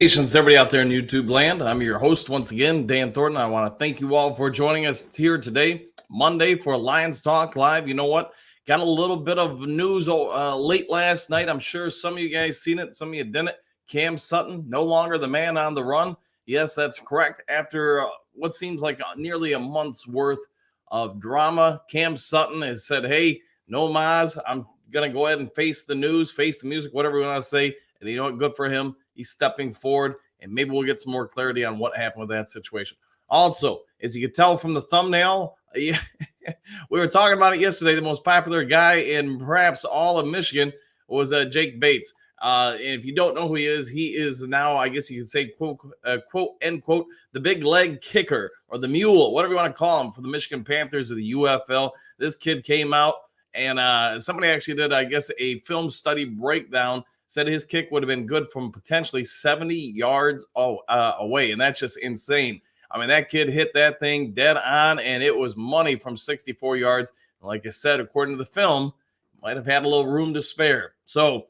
Congratulations, everybody out there in YouTube land. I'm your host once again, Dan Thornton. I want to thank you all for joining us here today, Monday, for Lions Talk Live. You know what? Got a little bit of news late last night. I'm sure some of you guys seen it, some of you didn't. Cam Sutton, no longer the man on the run. Yes, that's correct. After what seems like nearly a month's worth of drama, Cam Sutton has said, hey, no mas. I'm going to go ahead and face the news, face the music, whatever you want to say. And you know what? Good for him. He's stepping forward, and maybe we'll get some more clarity on what happened with that situation. Also, as you can tell from the thumbnail, we were talking about it yesterday. The most popular guy in perhaps all of Michigan was Jake Bates. And if you don't know who he is now, I guess you could say, quote, end quote, the big leg kicker or the mule, whatever you want to call him, for the Michigan Panthers of the UFL. This kid came out, and somebody actually did, I guess, a film study breakdown. Said his kick would have been good from potentially 70 yards away, and that's just insane. I mean, that kid hit that thing dead on, and it was money from 64 yards. Like I said, according to the film, might have had a little room to spare. So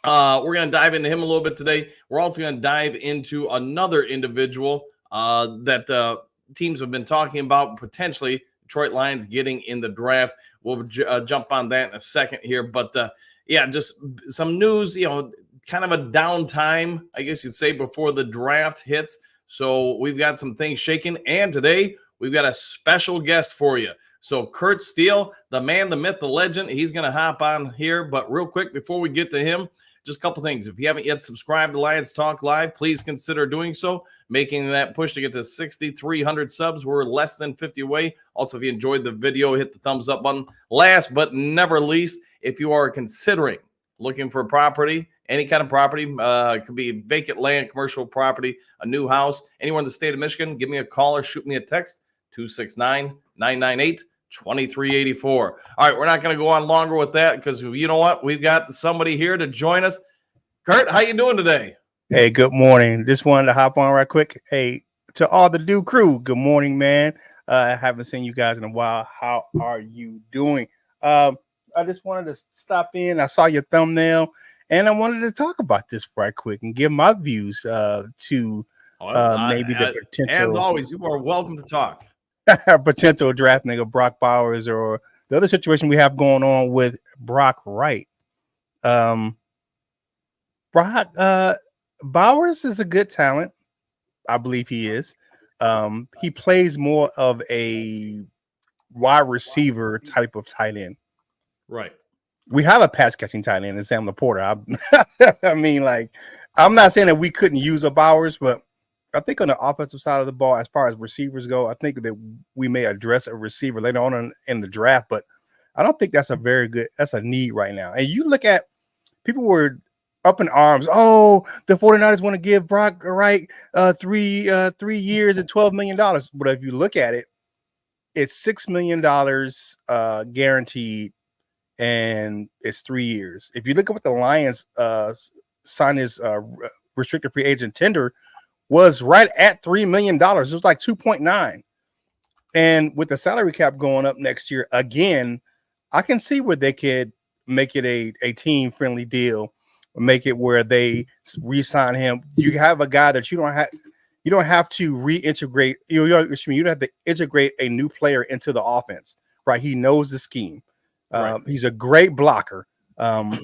we're going to dive into him a little bit today. We're also going to dive into another individual that teams have been talking about, potentially Detroit Lions getting in the draft. We'll jump on that in a second here, but yeah, just some news, kind of a downtime, I guess you'd say, before the draft hits. So we've got some things shaking. And today we've got a special guest for you. So Kurt Steele, the man, the myth, the legend, he's going to hop on here. But real quick, before we get to him, just a couple things. If you haven't yet subscribed to Lions Talk Live, please consider doing so, making that push to get to 6,300 subs. We're less than 50 away. Also, if you enjoyed the video, hit the thumbs up button. Last but never least, if you are considering looking for property, any kind of property, it could be vacant land, commercial property, a new house, anywhere in the state of Michigan, give me a call or shoot me a text, 269-998-2384. All right, we're not going to go on longer with that because you know what? We've got somebody here to join us. Kurt, how you doing today? Hey, good morning. Just wanted to hop on right quick. Hey, to all the Dew crew, good morning, man. I haven't seen you guys in a while. How are you doing? I just wanted to stop in. I saw your thumbnail, and I wanted to talk about this right quick and give my views to maybe the potential. As always, you are welcome to talk. Potential drafting of Brock Bowers or the other situation we have going on with Brock Wright. Brock Bowers is a good talent. I believe he is. He plays more of a wide receiver type of tight end. Right. We have a pass catching tight end in Sam Laporta. I mean, like, I'm not saying that we couldn't use a Bowers, but I think on the offensive side of the ball, as far as receivers go, I think that we may address a receiver later on in the draft, but I don't think that's a need right now. And you look at people were up in arms. Oh, the 49ers want to give Brock Wright 3 years and $12 million. But if you look at it, it's $6 million guaranteed, and it's 3 years. If you look at what the Lions signed his restricted free agent tender was right at $3 million. It was like 2.9. And with the salary cap going up next year again, I can see where they could make it a team friendly deal, make it where they re-sign him. You have a guy that you don't have to reintegrate. You don't have to integrate a new player into the offense, right? He knows the scheme. Right. He's a great blocker, and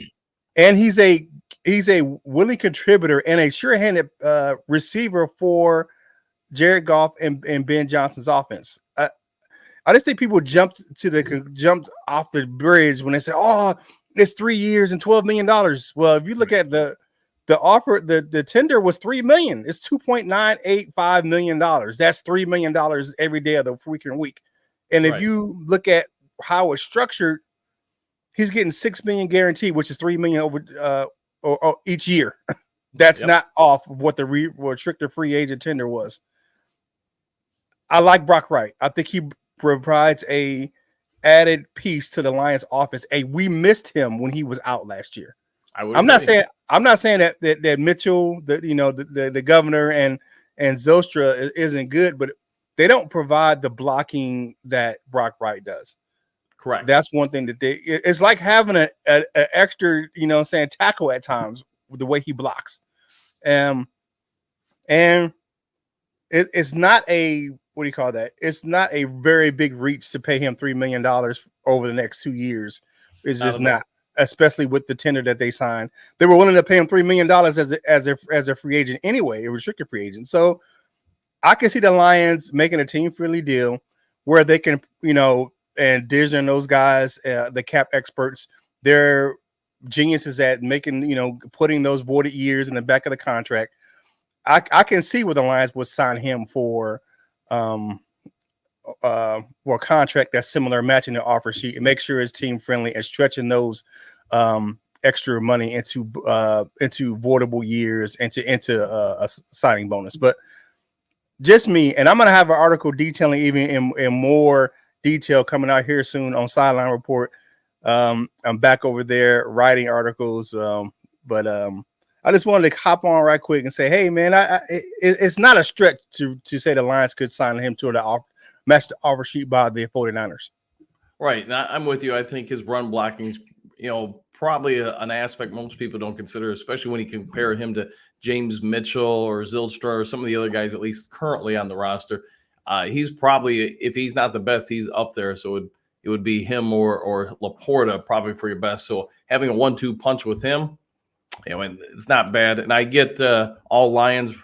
he's a willing contributor and a sure-handed receiver for Jared Goff and Ben Johnson's offense. I just think people jumped off the bridge when they say, "Oh, it's 3 years and $12 million." Well, if you look at the offer, the tender was $3 million. It's $2.985 million. That's $3 million every day of the freaking week. And if you look at how it's structured, he's getting $6 million guaranteed, which is $3 million over or each year. That's not off of what the restricted free agent tender was. I like Brock Wright. I think he provides a added piece to the Lions offense. We missed him when he was out last year. I'm not saying that Mitchell, the governor and Zylstra isn't good, but they don't provide the blocking that Brock Wright does. Correct. That's one thing that it's like having an extra, tackle at times with the way he blocks. And it's not a, what do you call that? It's not a very big reach to pay him $3 million over the next 2 years. It's just not, especially with the tender that they signed. They were willing to pay him $3 million as a free agent anyway, a restricted free agent. So I can see the Lions making a team-friendly deal where they can, and Disney and those guys, the cap experts, they're geniuses at making, putting those voided years in the back of the contract. I can see where the Lions would sign him for a contract that's similar, matching the offer sheet, and make sure it's team friendly and stretching those extra money into voidable years into a signing bonus. But just me, and I'm gonna have an article detailing even in more detail coming out here soon on Sideline Report. I'm back over there writing articles, but I just wanted to hop on right quick and say, hey, man, it's not a stretch to say the Lions could sign him to the match the offer sheet by the 49ers. Right. And I'm with you. I think his run blocking is, probably an aspect most people don't consider, especially when you compare him to James Mitchell or Zylstra or some of the other guys, at least currently on the roster. He's probably, if he's not the best, he's up there. So it would be him or Laporta probably for your best. So having a 1-2 punch with him, and it's not bad. And I get all Lions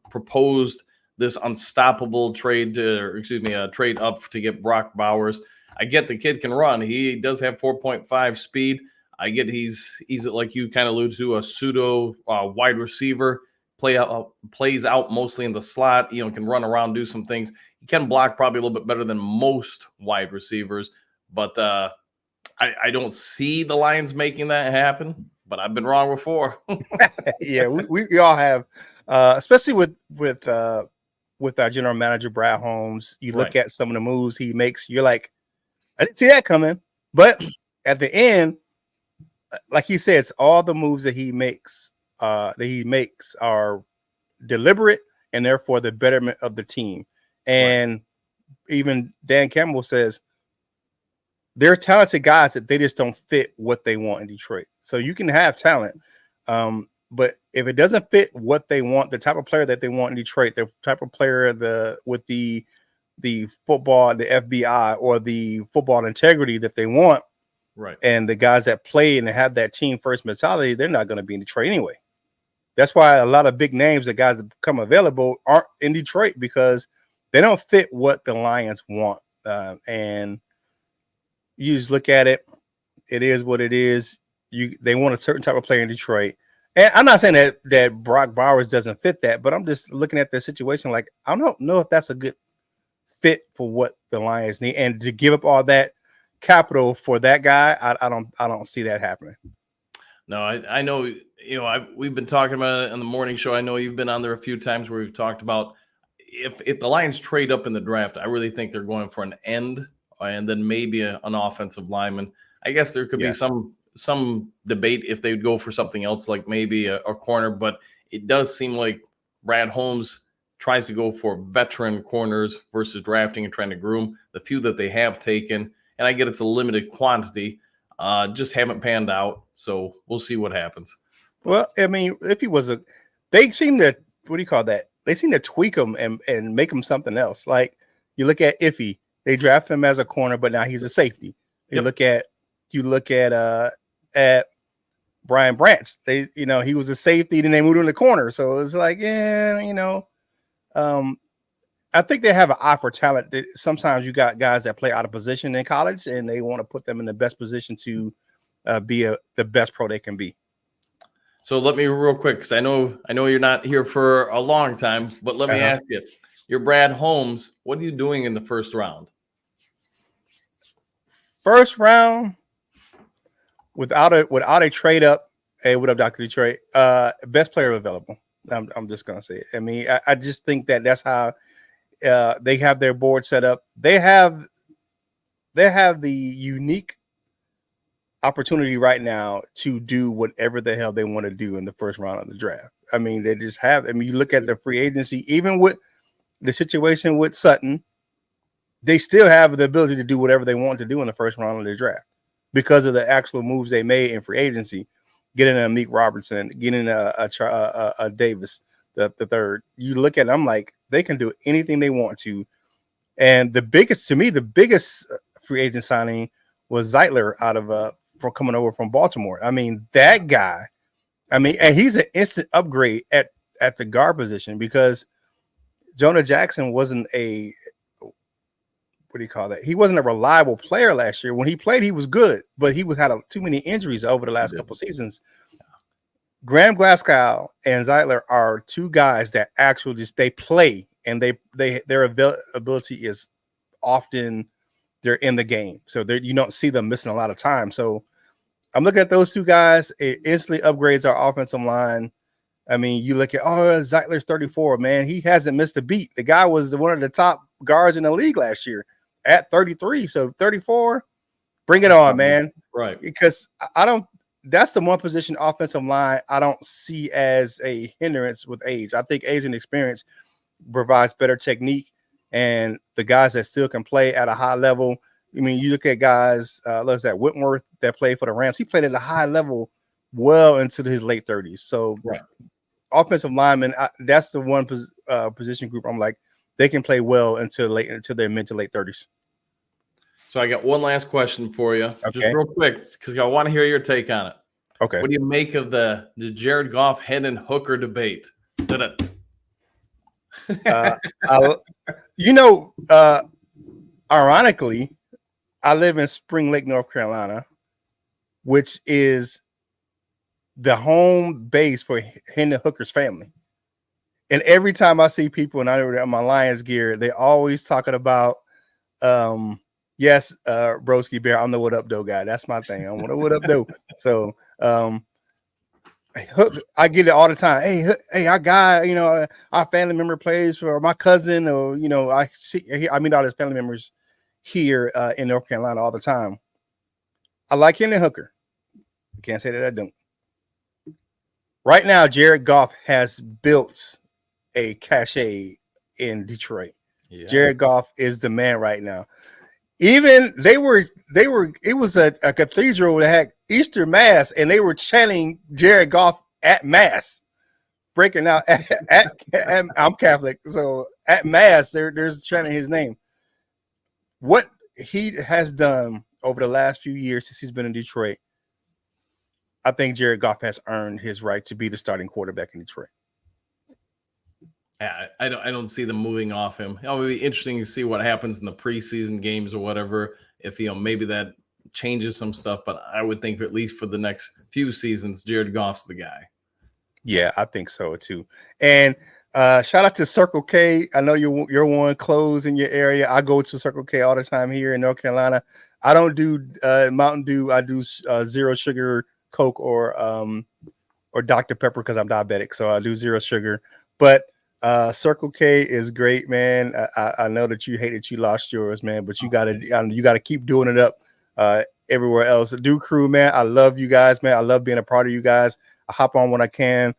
proposed this unstoppable trade trade up to get Brock Bowers. I get the kid can run. He does have 4.5 speed. I get he's like you kind of allude to, a pseudo wide receiver, plays out mostly in the slot, can run around, do some things. He can block probably a little bit better than most wide receivers, but I don't see the Lions making that happen. But I've been wrong before. Yeah, we all have, especially with our general manager Brad Holmes. You look at some of the moves he makes, you're like, I didn't see that coming. But at the end, like he says, all the moves that he makes are deliberate and therefore the betterment of the team. And even Dan Campbell says they're talented guys that they just don't fit what they want in Detroit. So you can have talent, but if it doesn't fit what they want, the type of player that they want in Detroit, the type of player with the football, the FBI, or the football integrity that they want, and the guys that play and have that team first mentality, they're not going to be in Detroit anyway. That's why a lot of big names, the guys that become available, aren't in Detroit because they don't fit what the Lions want. And you just look at it; it is what it is. They want a certain type of player in Detroit. And I'm not saying that Brock Bowers doesn't fit that, but I'm just looking at the situation like I don't know if that's a good fit for what the Lions need. And to give up all that capital for that guy, I don't see that happening. No, I know, we've been talking about it in the morning show. I know you've been on there a few times where we've talked about if the Lions trade up in the draft, I really think they're going for an end and then maybe an offensive lineman. I guess there could be some debate if they would go for something else, like maybe a corner, but it does seem like Brad Holmes tries to go for veteran corners versus drafting and trying to groom the few that they have taken. And I get it's a limited quantity, just haven't panned out. So we'll see what happens. Well, I mean, they seem to, what do you call that? They seem to tweak him and make him something else. Like you look at Iffy, they draft him as a corner, but now he's a safety. You look at Brian Branch. He was a safety, then they moved him to corner. So it's like, I think they have an eye for talent. Sometimes you got guys that play out of position in college, and they want to put them in the best position to be the best pro they can be. So let me real quick, because I know you're not here for a long time, but let me ask you, you're Brad Holmes. What are you doing in the first round? First round, without a trade up. Hey, what up, Dr. Detroit? Best player available. I'm just gonna say it. I mean, I just think that's how they have their board set up. They have the unique opportunity right now to do whatever the hell they want to do in the first round of the draft. I mean, they just have. I mean, you look at the free agency, even with the situation with Sutton, they still have the ability to do whatever they want to do in the first round of the draft because of the actual moves they made in free agency, getting a Meek Robertson, getting a Davis. the third. You look at them like they can do anything they want to. And the biggest free agent signing was Zeitler out of from coming over from Baltimore. I mean, that guy. I mean, and he's an instant upgrade at the guard position because Jonah Jackson wasn't a what do you call that? He wasn't a reliable player last year. When he played, he was good, but he had too many injuries over the last couple seasons. Graham Glasgow and Zeitler are two guys that actually they play, and their ability is often they're in the game, so you don't see them missing a lot of time. So I'm looking at those two guys. It instantly upgrades our offensive line. I mean, you look at Zeitler's 34, man. He hasn't missed a beat. The guy was one of the top guards in the league last year at 33. So 34, bring it on, man. Right. Because that's the one position offensive line I don't see as a hindrance with age. I think age and experience provides better technique, and the guys that still can play at a high level. I mean, you look at guys, let's say Whitworth that played for the Rams. He played at a high level well into his late 30s. So offensive linemen, that's the one position group I'm like, they can play well until their mid to late 30s. So I got one last question for you, just real quick, because I want to hear your take on it. Okay. What do you make of the Jared Goff Hendon Hooker debate? Ironically, I live in Spring Lake, North Carolina, which is the home base for Hendon Hooker's family. And every time I see people and I know they're in my Lions gear, they always talking about, yes, Broski Bear, I'm the what up though guy. That's my thing. I'm the what up though. So I get it all the time. Hey, our guy, our family member plays for my cousin, or I meet all his family members here in North Carolina all the time. I like Hendon Hooker. I can't say that I don't. Right now, Jared Goff has built a cachet in Detroit. Yes. Jared Goff is the man right now. Even it was a cathedral that had Easter Mass, and they were chanting Jared Goff at Mass, breaking out at I'm Catholic, so at Mass there's chanting his name. What he has done over the last few years since he's been in Detroit, I think Jared Goff has earned his right to be the starting quarterback in Detroit. Yeah, I don't see them moving off him. It would be interesting to see what happens in the preseason games or whatever. If maybe that changes some stuff, but I would think at least for the next few seasons, Jared Goff's the guy. Yeah, I think so too. And shout out to Circle K. I know you're one closed in your area. I go to Circle K all the time here in North Carolina. I don't do Mountain Dew. I do zero sugar Coke or Dr. Pepper because I'm diabetic, so I do zero sugar. But Circle K is great, man. I know that you hate that you lost yours, man, but you gotta keep doing it up everywhere else. The Dew Crew, man, I love you guys, man. I love being a part of you guys. I hop on when I can.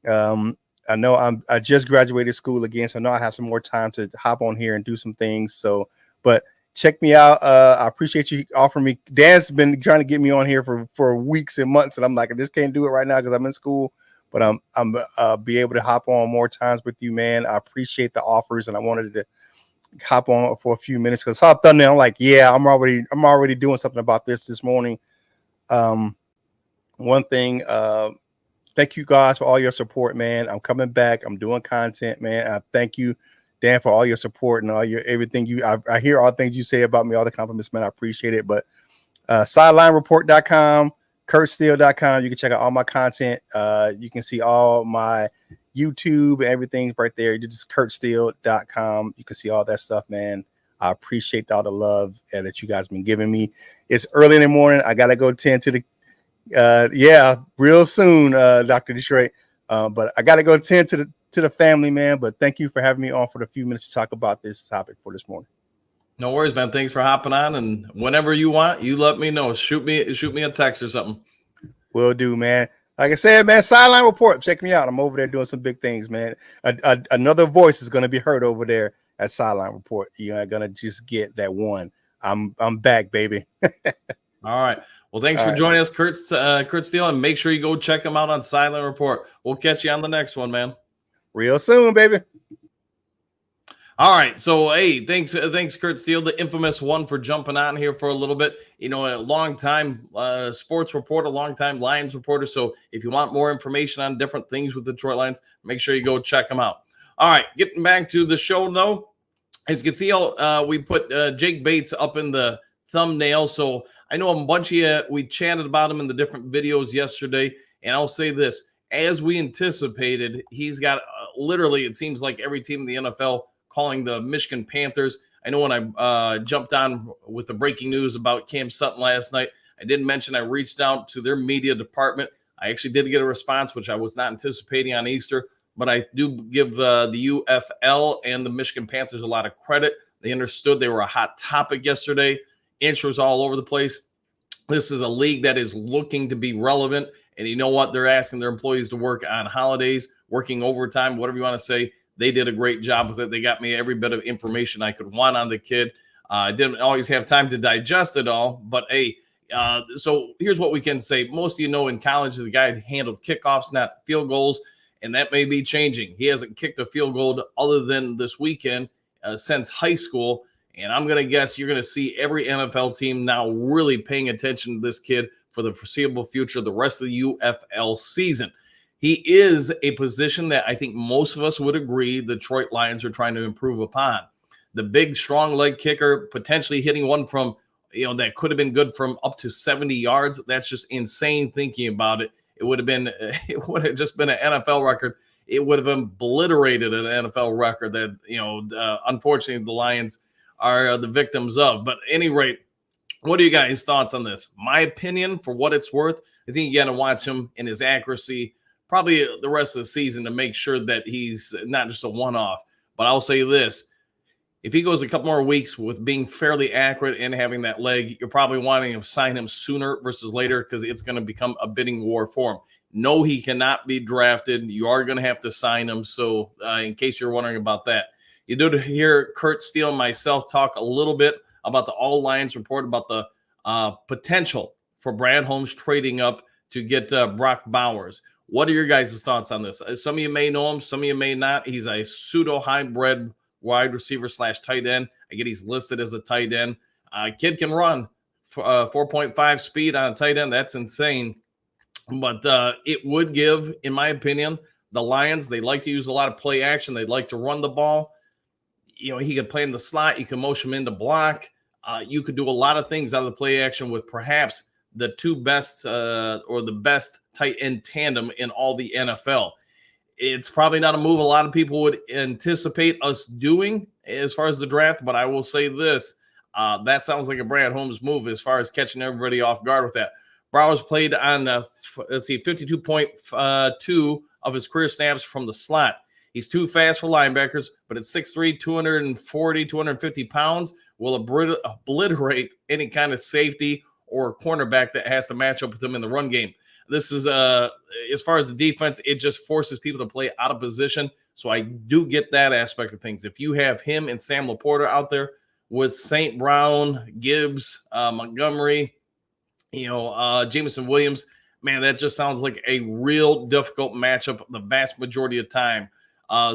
I know I just graduated school again, so I know I have some more time to hop on here and do some things. So, but check me out. I appreciate you offering me. Dan's been trying to get me on here for weeks and months, and I'm like, I just can't do it right now because I'm in school. But I'm be able to hop on more times with you, man. I appreciate the offers, and I wanted to hop on for a few minutes because I saw thumbnail. I'm like, yeah, I'm already doing something about this morning. One thing, thank you guys for all your support, man. I'm coming back. I'm doing content, man. I thank you, Dan, for all your support and all your everything. I hear all the things you say about me, all the compliments, man. I appreciate it. But sidelinereport.com. KurtSteele.com. You can check out all my content. You can see all my YouTube and everything right there. You just KurtSteele.com. You can see all that stuff, man. I appreciate all the love that you guys been giving me. It's early in the morning. I gotta go tend to the real soon, Dr. Detroit. But I gotta go tend to the family, man. But thank you for having me on for the few minutes to talk about this topic for this morning. No worries, man. Thanks for hopping on. And whenever you want, you let me know. Shoot me a text or something. Will do, man. Like I said, man, Sideline Report. Check me out. I'm over there doing some big things, man. Another voice is going to be heard over there at Sideline Report. You're going to just get that one. I'm back, baby. All right. Well, thanks for joining us, Kurt Steele. And make sure you go check him out on Sideline Report. We'll catch you on the next one, man. Real soon, baby. All right. So, hey, thanks, Kurt Steele, the infamous one, for jumping on here for a little bit. You know, a long time sports reporter, long time Lions reporter. So, if you want more information on different things with the Detroit Lions, make sure you go check them out. All right. Getting back to the show, though, as you can see, we put Jake Bates up in the thumbnail. So, I know a bunch of you, we chatted about him in the different videos yesterday. And I'll say this, as we anticipated, he's got literally, it seems like every team in the NFL calling the Michigan Panthers. I know when I jumped on with the breaking news about Cam Sutton last night, I did mention I reached out to their media department. I actually did get a response, which I was not anticipating on Easter, but I do give the UFL and the Michigan Panthers a lot of credit. They understood they were a hot topic yesterday. Interest all over the place. This is a league that is looking to be relevant, and you know what? They're asking their employees to work on holidays, working overtime, whatever you want to say. They did a great job with it. They got me every bit of information I could want on the kid. I didn't always have time to digest it all, but hey, so here's what we can say. Most of you know in college, the guy handled kickoffs, not field goals, and that may be changing. He hasn't kicked a field goal other than this weekend since high school, and I'm going to guess you're going to see every NFL team now really paying attention to this kid for the foreseeable future, the rest of the UFL season. He is a position that I think most of us would agree the Detroit Lions are trying to improve upon. The big, strong leg kicker, potentially hitting one from, that could have been good from up to 70 yards. That's just insane thinking about it. It would have just been an NFL record. It would have obliterated an NFL record that, unfortunately the Lions are the victims of. But at any rate, what are you guys' thoughts on this? My opinion, for what it's worth, I think you got to watch him in his accuracy probably the rest of the season to make sure that he's not just a one-off. But I'll say this, if he goes a couple more weeks with being fairly accurate and having that leg, you're probably wanting to sign him sooner versus later because it's going to become a bidding war for him. No, he cannot be drafted. You are going to have to sign him. So in case you're wondering about that, you do hear Kurt Steele and myself talk a little bit about the All Lions report about the potential for Brad Holmes trading up to get Brock Bowers. What are your guys' thoughts on this? Some of you may know him. Some of you may not. He's a pseudo-hybrid wide receiver / tight end. I get he's listed as a tight end. Kid can run 4.5 speed on a tight end. That's insane. But it would give, in my opinion, the Lions, they like to use a lot of play action. They like to run the ball. He could play in the slot. You can motion him into block. You could do a lot of things out of the play action with perhaps the two best or the best tight end tandem in all the NFL. It's probably not a move a lot of people would anticipate us doing as far as the draft, but I will say this. That sounds like a Brad Holmes move as far as catching everybody off guard with that. Bowers played on, 52.2 of his career snaps from the slot. He's too fast for linebackers, but at 6'3", 240, 250 pounds, will obliterate any kind of safety or cornerback that has to match up with him in the run game. This is, as far as the defense, it just forces people to play out of position. So I do get that aspect of things. If you have him and Sam Laporta out there with St. Brown, Gibbs, Montgomery, Jameson Williams, man, that just sounds like a real difficult matchup the vast majority of time.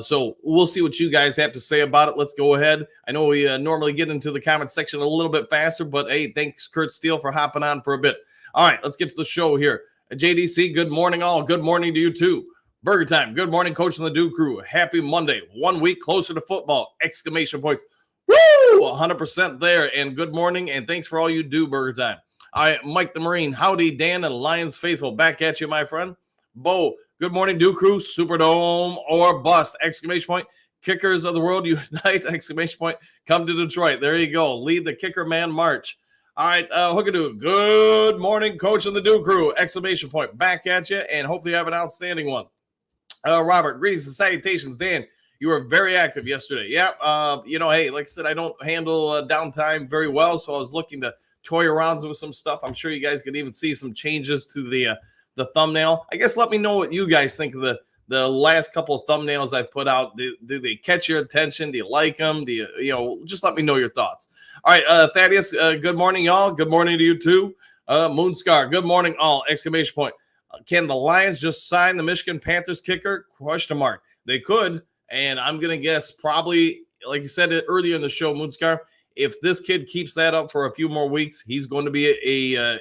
So we'll see what you guys have to say about it. Let's go ahead. I know we normally get into the comment section a little bit faster, but hey, thanks Kurt Steele for hopping on for a bit. All right, let's get to the show here. JDC, good morning all. Good morning to you too. Burger Time, good morning, Coach and the Dew Crew. Happy Monday. 1 week closer to football. Exclamation points. Woo! 100% there. And good morning, and thanks for all you do, Burger Time. All right, Mike the Marine. Howdy, Dan and Lions faithful. Back at you, my friend. Bo, good morning, Dew Crew. Superdome or bust. Exclamation point. Kickers of the world unite. Exclamation point. Come to Detroit. There you go. Lead the kicker man march. All right, Hookadoo. Good morning, Coach and the Dew Crew. Exclamation point. Back at you, and hopefully you have an outstanding one. Robert, greetings and salutations. Dan, you were very active yesterday. Yeah, hey, like I said, I don't handle downtime very well, so I was looking to toy around with some stuff. I'm sure you guys could even see some changes to the thumbnail. I guess let me know what you guys think of the last couple of thumbnails I've put out. Do they catch your attention? Do you like them? Do you just let me know your thoughts. All right, Thaddeus, good morning, y'all. Good morning to you too. Moonscar, good morning, all. Exclamation point. Can the Lions just sign the Michigan Panthers kicker? Question mark. They could. And I'm going to guess probably, like you said earlier in the show, Moonscar, if this kid keeps that up for a few more weeks, he's going to be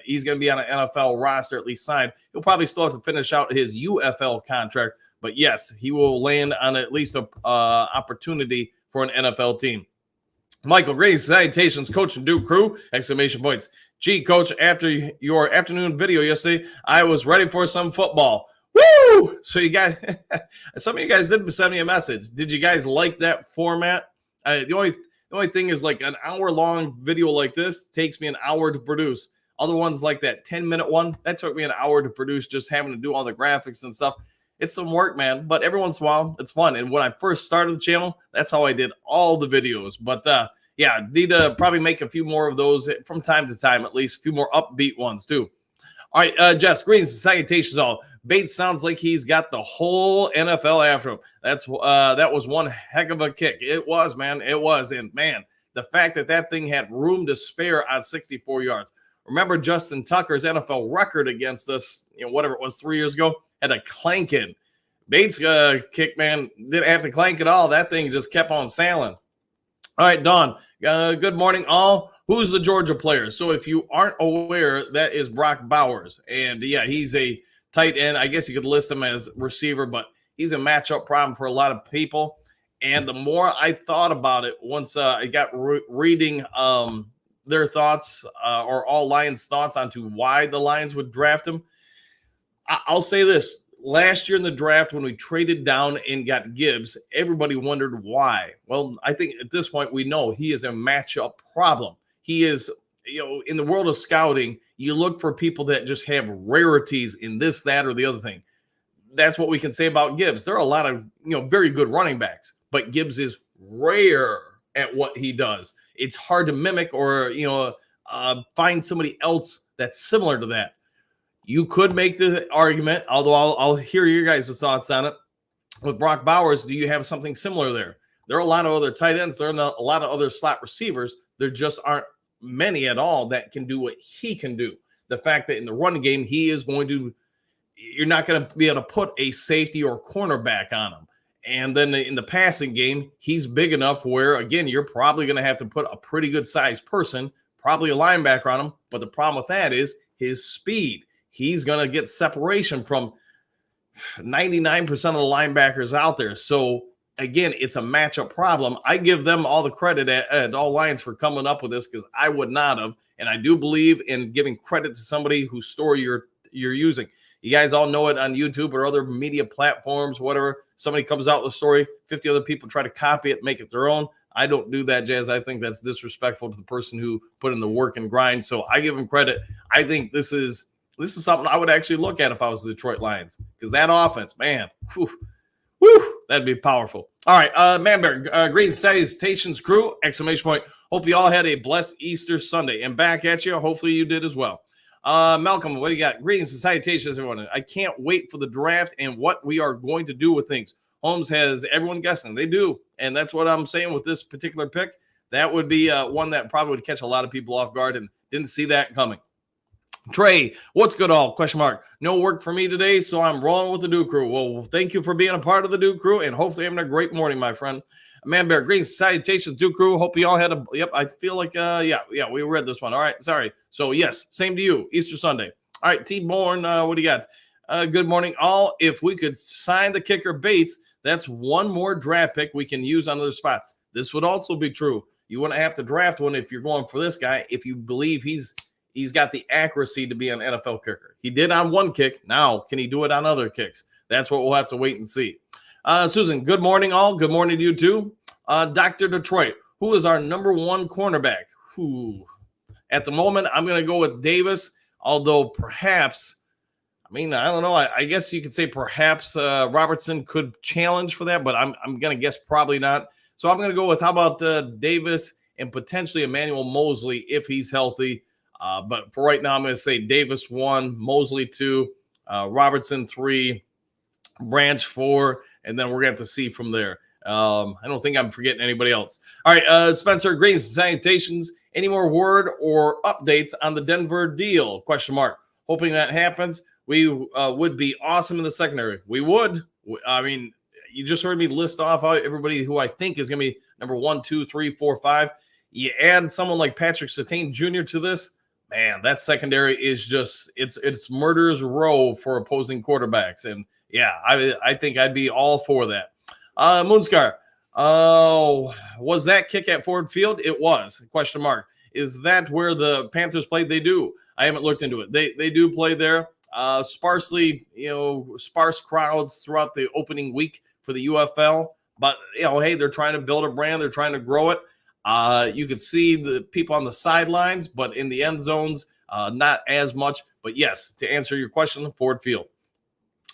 he's going to be on an NFL roster, at least signed. He'll probably still have to finish out his UFL contract. But yes, he will land on at least a opportunity for an NFL team. Michael, great salutations, Coach and Duke Crew! Exclamation points. Gee, Coach, after your afternoon video yesterday, I was ready for some football. Woo! So you guys, some of you guys did send me a message. Did you guys like that format? The only thing is, like, an hour-long video like this takes me an hour to produce. Other ones like that 10-minute one, that took me an hour to produce, just having to do all the graphics and stuff. It's some work, man, but every once in a while, it's fun. And when I first started the channel, that's how I did all the videos. But yeah, need to probably make a few more of those from time to time, at least a few more upbeat ones too. All right, Jess, greetings and salutations all. Bates sounds like he's got the whole NFL after him. That was one heck of a kick. It was, man. It was. And, man, the fact that thing had room to spare on 64 yards. Remember Justin Tucker's NFL record against us, whatever it was 3 years ago, had a clank in. Bates' kick, man, didn't have to clank at all. That thing just kept on sailing. All right, Dawn, good morning all. Who's the Georgia player? So if you aren't aware, that is Brock Bowers. And, yeah, he's a tight end. I guess you could list him as receiver, but he's a matchup problem for a lot of people. And the more I thought about it, once I got reading their thoughts or all Lions thoughts onto why the Lions would draft him, I'll say this. Last year in the draft, when we traded down and got Gibbs, everybody wondered why. Well, I think at this point we know he is a matchup problem. He is, in the world of scouting, you look for people that just have rarities in this, that, or the other thing. That's what we can say about Gibbs. There are a lot of, very good running backs, but Gibbs is rare at what he does. It's hard to mimic or, find somebody else that's similar to that. You could make the argument, although I'll hear your guys' thoughts on it. With Brock Bowers, do you have something similar there? There are a lot of other tight ends. There are a lot of other slot receivers. There just aren't many at all that can do what he can do. The fact that in the running game, you're not going to be able to put a safety or cornerback on him. And then in the passing game, he's big enough where, again, you're probably going to have to put a pretty good sized person, probably a linebacker on him. But the problem with that is his speed. He's going to get separation from 99% of the linebackers out there. So, again, it's a matchup problem. I give them all the credit at all Lions for coming up with this because I would not have. And I do believe in giving credit to somebody whose story you're using. You guys all know it on YouTube or other media platforms, whatever. Somebody comes out with a story, 50 other people try to copy it, make it their own. I don't do that, Jazz. I think that's disrespectful to the person who put in the work and grind. So I give them credit. I think this is something I would actually look at if I was the Detroit Lions because that offense, man, that'd be powerful. All right, Manberg, great salutations, crew! Exclamation point. Hope you all had a blessed Easter Sunday. And back at you. Hopefully you did as well. Malcolm, what do you got? Greetings and salutations, everyone. I can't wait for the draft and what we are going to do with things. Holmes has everyone guessing. They do. And that's what I'm saying with this particular pick. That would be one that probably would catch a lot of people off guard and didn't see that coming. Trey, what's good all? Question mark. No work for me today, so I'm rolling with the Duke Crew. Well, thank you for being a part of the Duke Crew, and hopefully having a great morning, my friend. Man Bear, greetings, salutations, Duke Crew. Hope you all had I feel like, we read this one. All right, sorry. So, yes, same to you, Easter Sunday. All right, T-Born, what do you got? Good morning, all. If we could sign the kicker Bates, that's one more draft pick we can use on other spots. This would also be true. You wouldn't have to draft one if you're going for this guy if you believe he's got the accuracy to be an NFL kicker. He did on one kick. Now, can he do it on other kicks? That's what we'll have to wait and see. Susan, good morning, all. Good morning to you, too. Dr. Detroit, who is our number one cornerback? At the moment, I'm going to go with Davis, although perhaps, I don't know. I guess you could say perhaps Robertson could challenge for that, but I'm going to guess probably not. So I'm going to go with how about Davis and potentially Emmanuel Mosley if he's healthy. But for right now, I'm going to say Davis 1, Mosley 2, Robertson 3, Branch 4, and then we're going to have to see from there. I don't think I'm forgetting anybody else. All right, Spencer, greetings and salutations. Any more word or updates on the Denver deal? Question mark. Hoping that happens. We would be awesome in the secondary. We would. you just heard me list off everybody who I think is going to be number 1, 2, 3, 4, 5. You add someone like Patrick Surtain Jr. to this, man, that secondary is just it's murder's row for opposing quarterbacks. And yeah, I think I'd be all for that. Moonscar, was that kick at Ford Field? It was. Question mark. Is that where the Panthers played? They do. I haven't looked into it. They do play there. Sparsely, sparse crowds throughout the opening week for the UFL. But, hey, they're trying to build a brand. They're trying to grow it. You could see the people on the sidelines, but in the end zones, not as much. But, yes, to answer your question, Ford Field.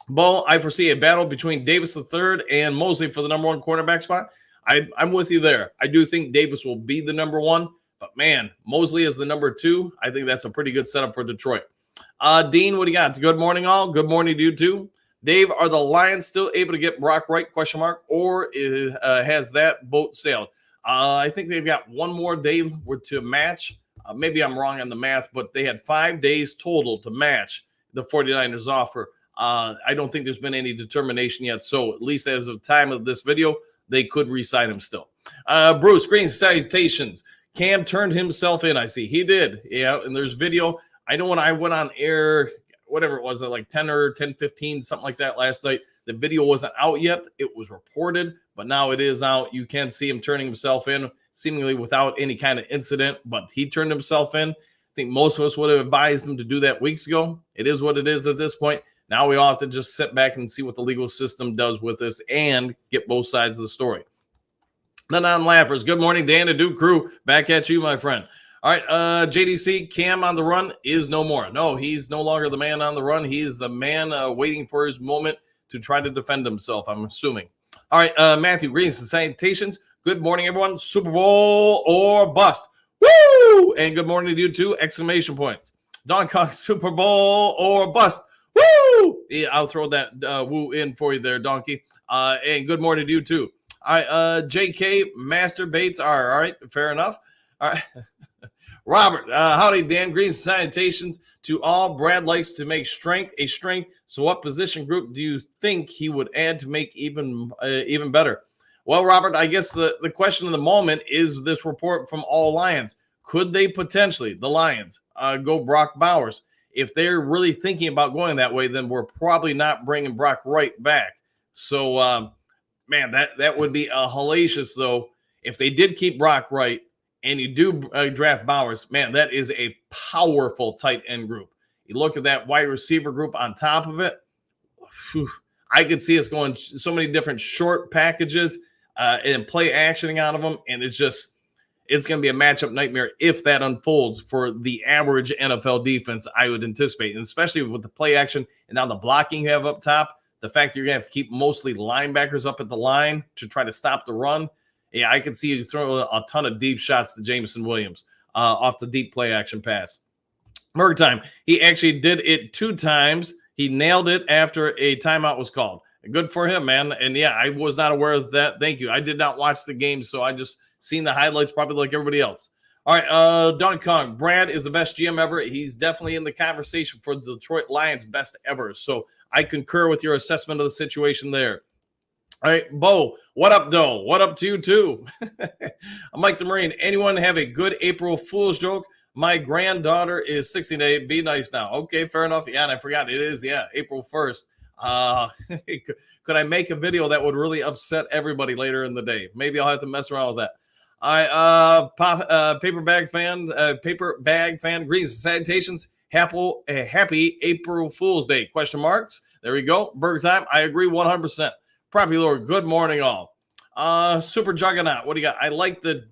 Bo, I foresee a battle between Davis III and Mosley for the number 1 quarterback spot. I'm with you there. I do think Davis will be the number 1. But, man, Mosley is the number 2. I think that's a pretty good setup for Detroit. Dean, what do you got? Good morning, all. Good morning to you, too. Dave, are the Lions still able to get Brock Wright, question mark, or has that boat sailed? I think they've got one more day to match. Maybe I'm wrong on the math, but they had 5 days total to match the 49ers offer. I don't think there's been any determination yet. So at least as of time of this video, they could re-sign him still. Bruce, green salutations. Cam turned himself in, I see. He did. Yeah, and there's video. I know when I went on air, whatever it was, like 10 or 10:15, something like that last night, the video wasn't out yet. It was reported, but now it is out. You can see him turning himself in, seemingly without any kind of incident, but he turned himself in. I think most of us would have advised him to do that weeks ago. It is what it is at this point. Now we all have to just sit back and see what the legal system does with this and get both sides of the story. The non-laughers. Good morning, Dan and Duke crew. Back at you, my friend. All right, JDC, Cam on the run is no more. No, he's no longer the man on the run. He is the man waiting for his moment to try to defend himself, I'm assuming. All right, Matthew, greetings and salutations. Good morning, everyone. Super Bowl or bust. Woo! And good morning to you, too. Exclamation points. Don Cox, Super Bowl or bust. Woo! Yeah, I'll throw that woo in for you there, Donkey. And good morning to you, too. All right, JK, masturbates are all right. Fair enough. All right. Robert, howdy, Dan. Greens salutations to all. Brad likes to make strength a strength. So what position group do you think he would add to make even better? Well, Robert, I guess the question of the moment is this report from All Lions. Could they potentially, the Lions, go Brock Bowers? If they're really thinking about going that way, then we're probably not bringing Brock Wright back. So, man, that would be hellacious, though. If they did keep Brock Wright, and you do draft Bowers, man, that is a powerful tight end group. You look at that wide receiver group on top of it, whew, I could see us going so many different short packages and play actioning out of them, and it's going to be a matchup nightmare if that unfolds for the average NFL defense, I would anticipate, and especially with the play action and now the blocking you have up top, the fact that you're going to have to keep mostly linebackers up at the line to try to stop the run. Yeah, I can see you throw a ton of deep shots to Jameson Williams off the deep play action pass. Merg time. He actually did it 2 times. He nailed it after a timeout was called. Good for him, man. And yeah, I was not aware of that. Thank you. I did not watch the game, so I just seen the highlights probably like everybody else. All right, Don Kong. Brad is the best GM ever. He's definitely in the conversation for the Detroit Lions best ever. So I concur with your assessment of the situation there. All right, Bo, what up, Doe? What up to you, too? I'm Mike the Marine. Anyone have a good April Fool's joke? My granddaughter is 16 today. Be nice now. Okay, fair enough. Yeah, and I forgot it is, April 1st. Could I make a video that would really upset everybody later in the day? Maybe I'll have to mess around with that. All right, paper bag fan, greetings and salutations. Happy April Fool's Day, question marks. There we go. Burger time. I agree 100%. Property Lord, good morning, all. Super Juggernaut, what do you got? I like the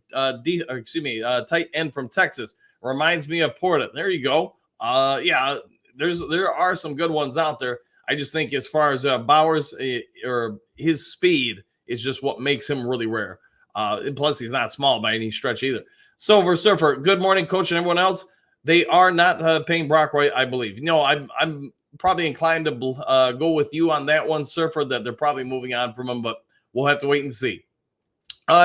tight end from Texas. Reminds me of Porta. There you go. Yeah, there are some good ones out there. I just think as far as Bowers or his speed is just what makes him really rare. And plus, he's not small by any stretch either. Silver Surfer, good morning, Coach, and everyone else. They are not paying Brock Wright, I believe. I'm probably inclined to go with you on that one, Surfer, that they're probably moving on from him, but we'll have to wait and see.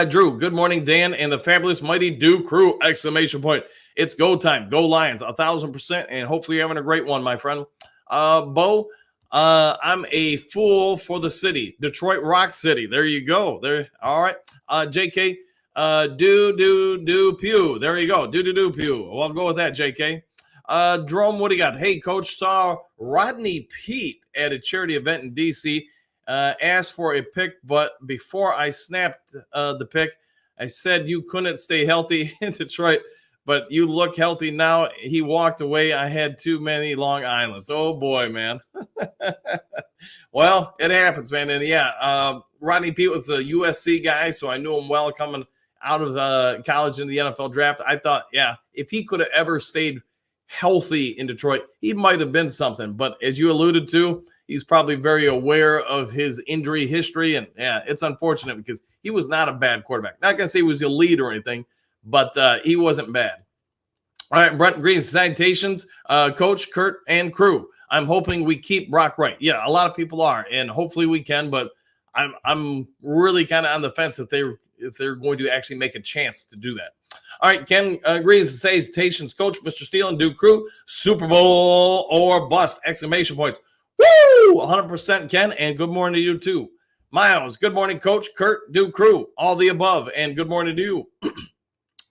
Drew, good morning, Dan, and the fabulous Mighty Duke crew, exclamation point. It's go time. Go Lions, 1,000%, and hopefully you're having a great one, my friend. Bo, I'm a fool for the city. Detroit Rock City. There you go. There. All right. JK. Do pew. There you go. Do pew. Well, I'll go with that, JK. Jerome, what do you got? Hey, coach, saw Rodney Pete at a charity event in DC. Asked for a pick, but before I snapped the pick, I said you couldn't stay healthy in Detroit, but you look healthy now. He walked away. I had too many Long Islands. Oh, boy, man. Well, it happens, man. And, yeah, Rodney Pete was a USC guy, so I knew him well coming out of college in the NFL draft. I thought, yeah, if he could have ever stayed healthy in Detroit, he might have been something. But as you alluded to, he's probably very aware of his injury history. And, yeah, it's unfortunate because he was not a bad quarterback. Not going to say he was elite or anything, but he wasn't bad. All right, Brent Green, citations, Coach, Kurt, and crew. I'm hoping we keep Brock Wright. Yeah, a lot of people are, and hopefully we can, but I'm really kind of on the fence if they're going to actually make a chance to do that. All right, Ken agrees. Citations, Coach, Mr. Steele, and Duke crew. Super Bowl or bust! Exclamation points. Woo! 100% Ken, and good morning to you too. Miles, good morning, Coach, Kurt, Duke crew, all the above, and good morning to you.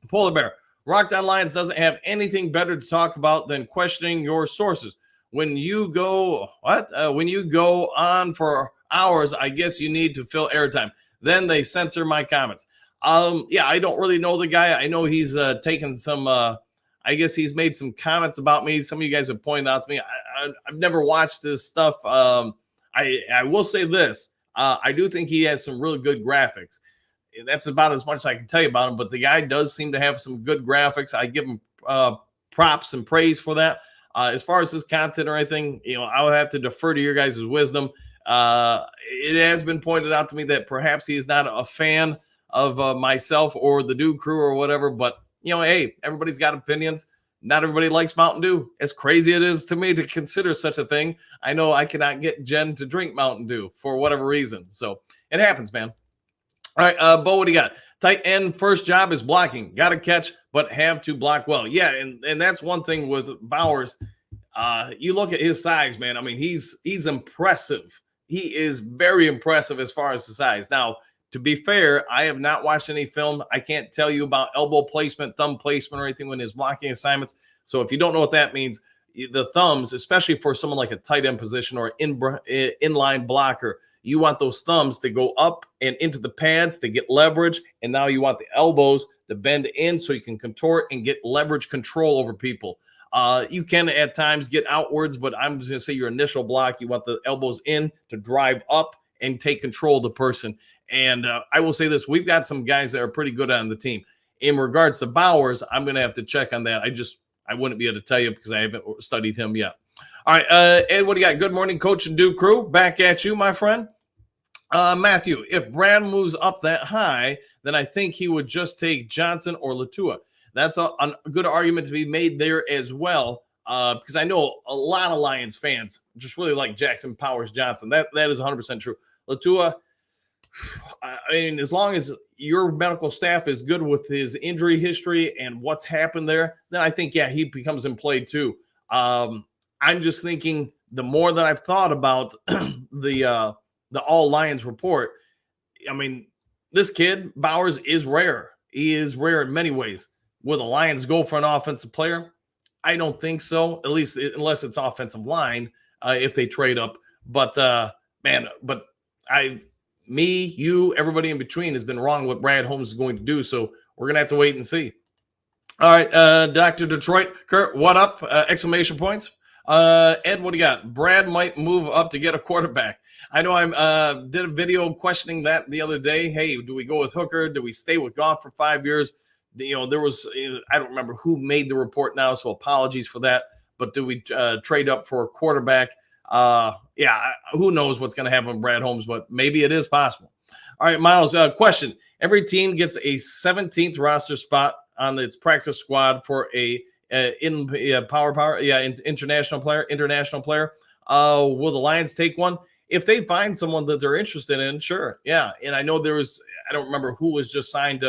Polar Bear, Rocked On Lions doesn't have anything better to talk about than questioning your sources. When you go on for hours, I guess you need to fill airtime. Then they censor my comments. Yeah, I don't really know the guy. I know he's taken some. I guess he's made some comments about me. Some of you guys have pointed out to me. I've never watched this stuff. I will say this. I do think he has some really good graphics. That's about as much as I can tell you about him. But the guy does seem to have some good graphics. I give him props and praise for that. As far as his content or anything, I would have to defer to your guys' wisdom. It has been pointed out to me that perhaps he is not a fan of myself or the Dude crew or whatever. But, hey, everybody's got opinions. Not everybody likes Mountain Dew. As crazy it is to me to consider such a thing, I know I cannot get Jen to drink Mountain Dew for whatever reason. So it happens, man. All right, Bo, what do you got? Tight end first job is blocking. Got to catch, but have to block well. Yeah, and that's one thing with Bowers. You look at his size, man. I mean, he's impressive. He is very impressive as far as the size. Now, to be fair, I have not watched any film. I can't tell you about elbow placement, thumb placement, or anything when his blocking assignments. So if you don't know what that means, the thumbs, especially for someone like a tight end position or inline blocker, you want those thumbs to go up and into the pads to get leverage. And now you want the elbows to bend in so you can contort and get leverage control over people. You can at times get outwards, but I'm just going to say your initial block, you want the elbows in to drive up and take control of the person. And I will say this, we've got some guys that are pretty good on the team. In regards to Bowers, I'm going to have to check on that. I wouldn't be able to tell you because I haven't studied him yet. All right, Ed, what do you got? Good morning, Coach and Duke crew. Back at you, my friend. Matthew, if Brad moves up that high, then I think he would just take Johnson or Latua. That's a good argument to be made there as well, because I know a lot of Lions fans just really like Jackson Powers Johnson. That is 100% true. Latua, I mean, as long as your medical staff is good with his injury history and what's happened there, then I think, yeah, he becomes in play too. I'm just thinking the more that I've thought about the All Lions report, I mean, this kid, Bowers, is rare. He is rare in many ways. Will the Lions go for an offensive player? I don't think so, at least unless it's offensive line, if they trade up. But, you, everybody in between has been wrong what Brad Holmes is going to do. So we're going to have to wait and see. All right, Dr. Detroit, Kurt, what up? Exclamation points. Ed, what do you got? Brad might move up to get a quarterback. I know I did a video questioning that the other day. Hey, do we go with Hooker? Do we stay with Goff for 5 years? There was, I don't remember who made the report now, so apologies for that. But do we trade up for a quarterback? Who knows what's going to happen with Brad Holmes, but maybe it is possible. All right, Miles, question. Every team gets a 17th roster spot on its practice squad for international player. Will the Lions take one? If they find someone that they're interested in, sure. Yeah. And I know I don't remember who was just signed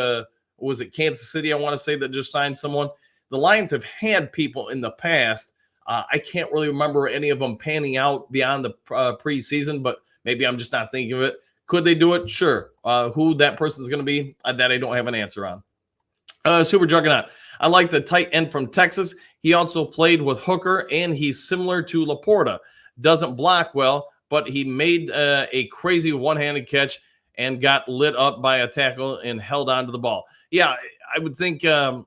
was it Kansas City? I want to say that just signed someone. The Lions have had people in the past I can't really remember any of them panning out beyond the preseason, but maybe I'm just not thinking of it. Could they do it? Sure. Who that person is going to be, that I don't have an answer on. Super Juggernaut. I like the tight end from Texas. He also played with Hooker, and he's similar to Laporta. Doesn't block well, but he made a crazy one-handed catch and got lit up by a tackle and held on to the ball. Yeah, I would think there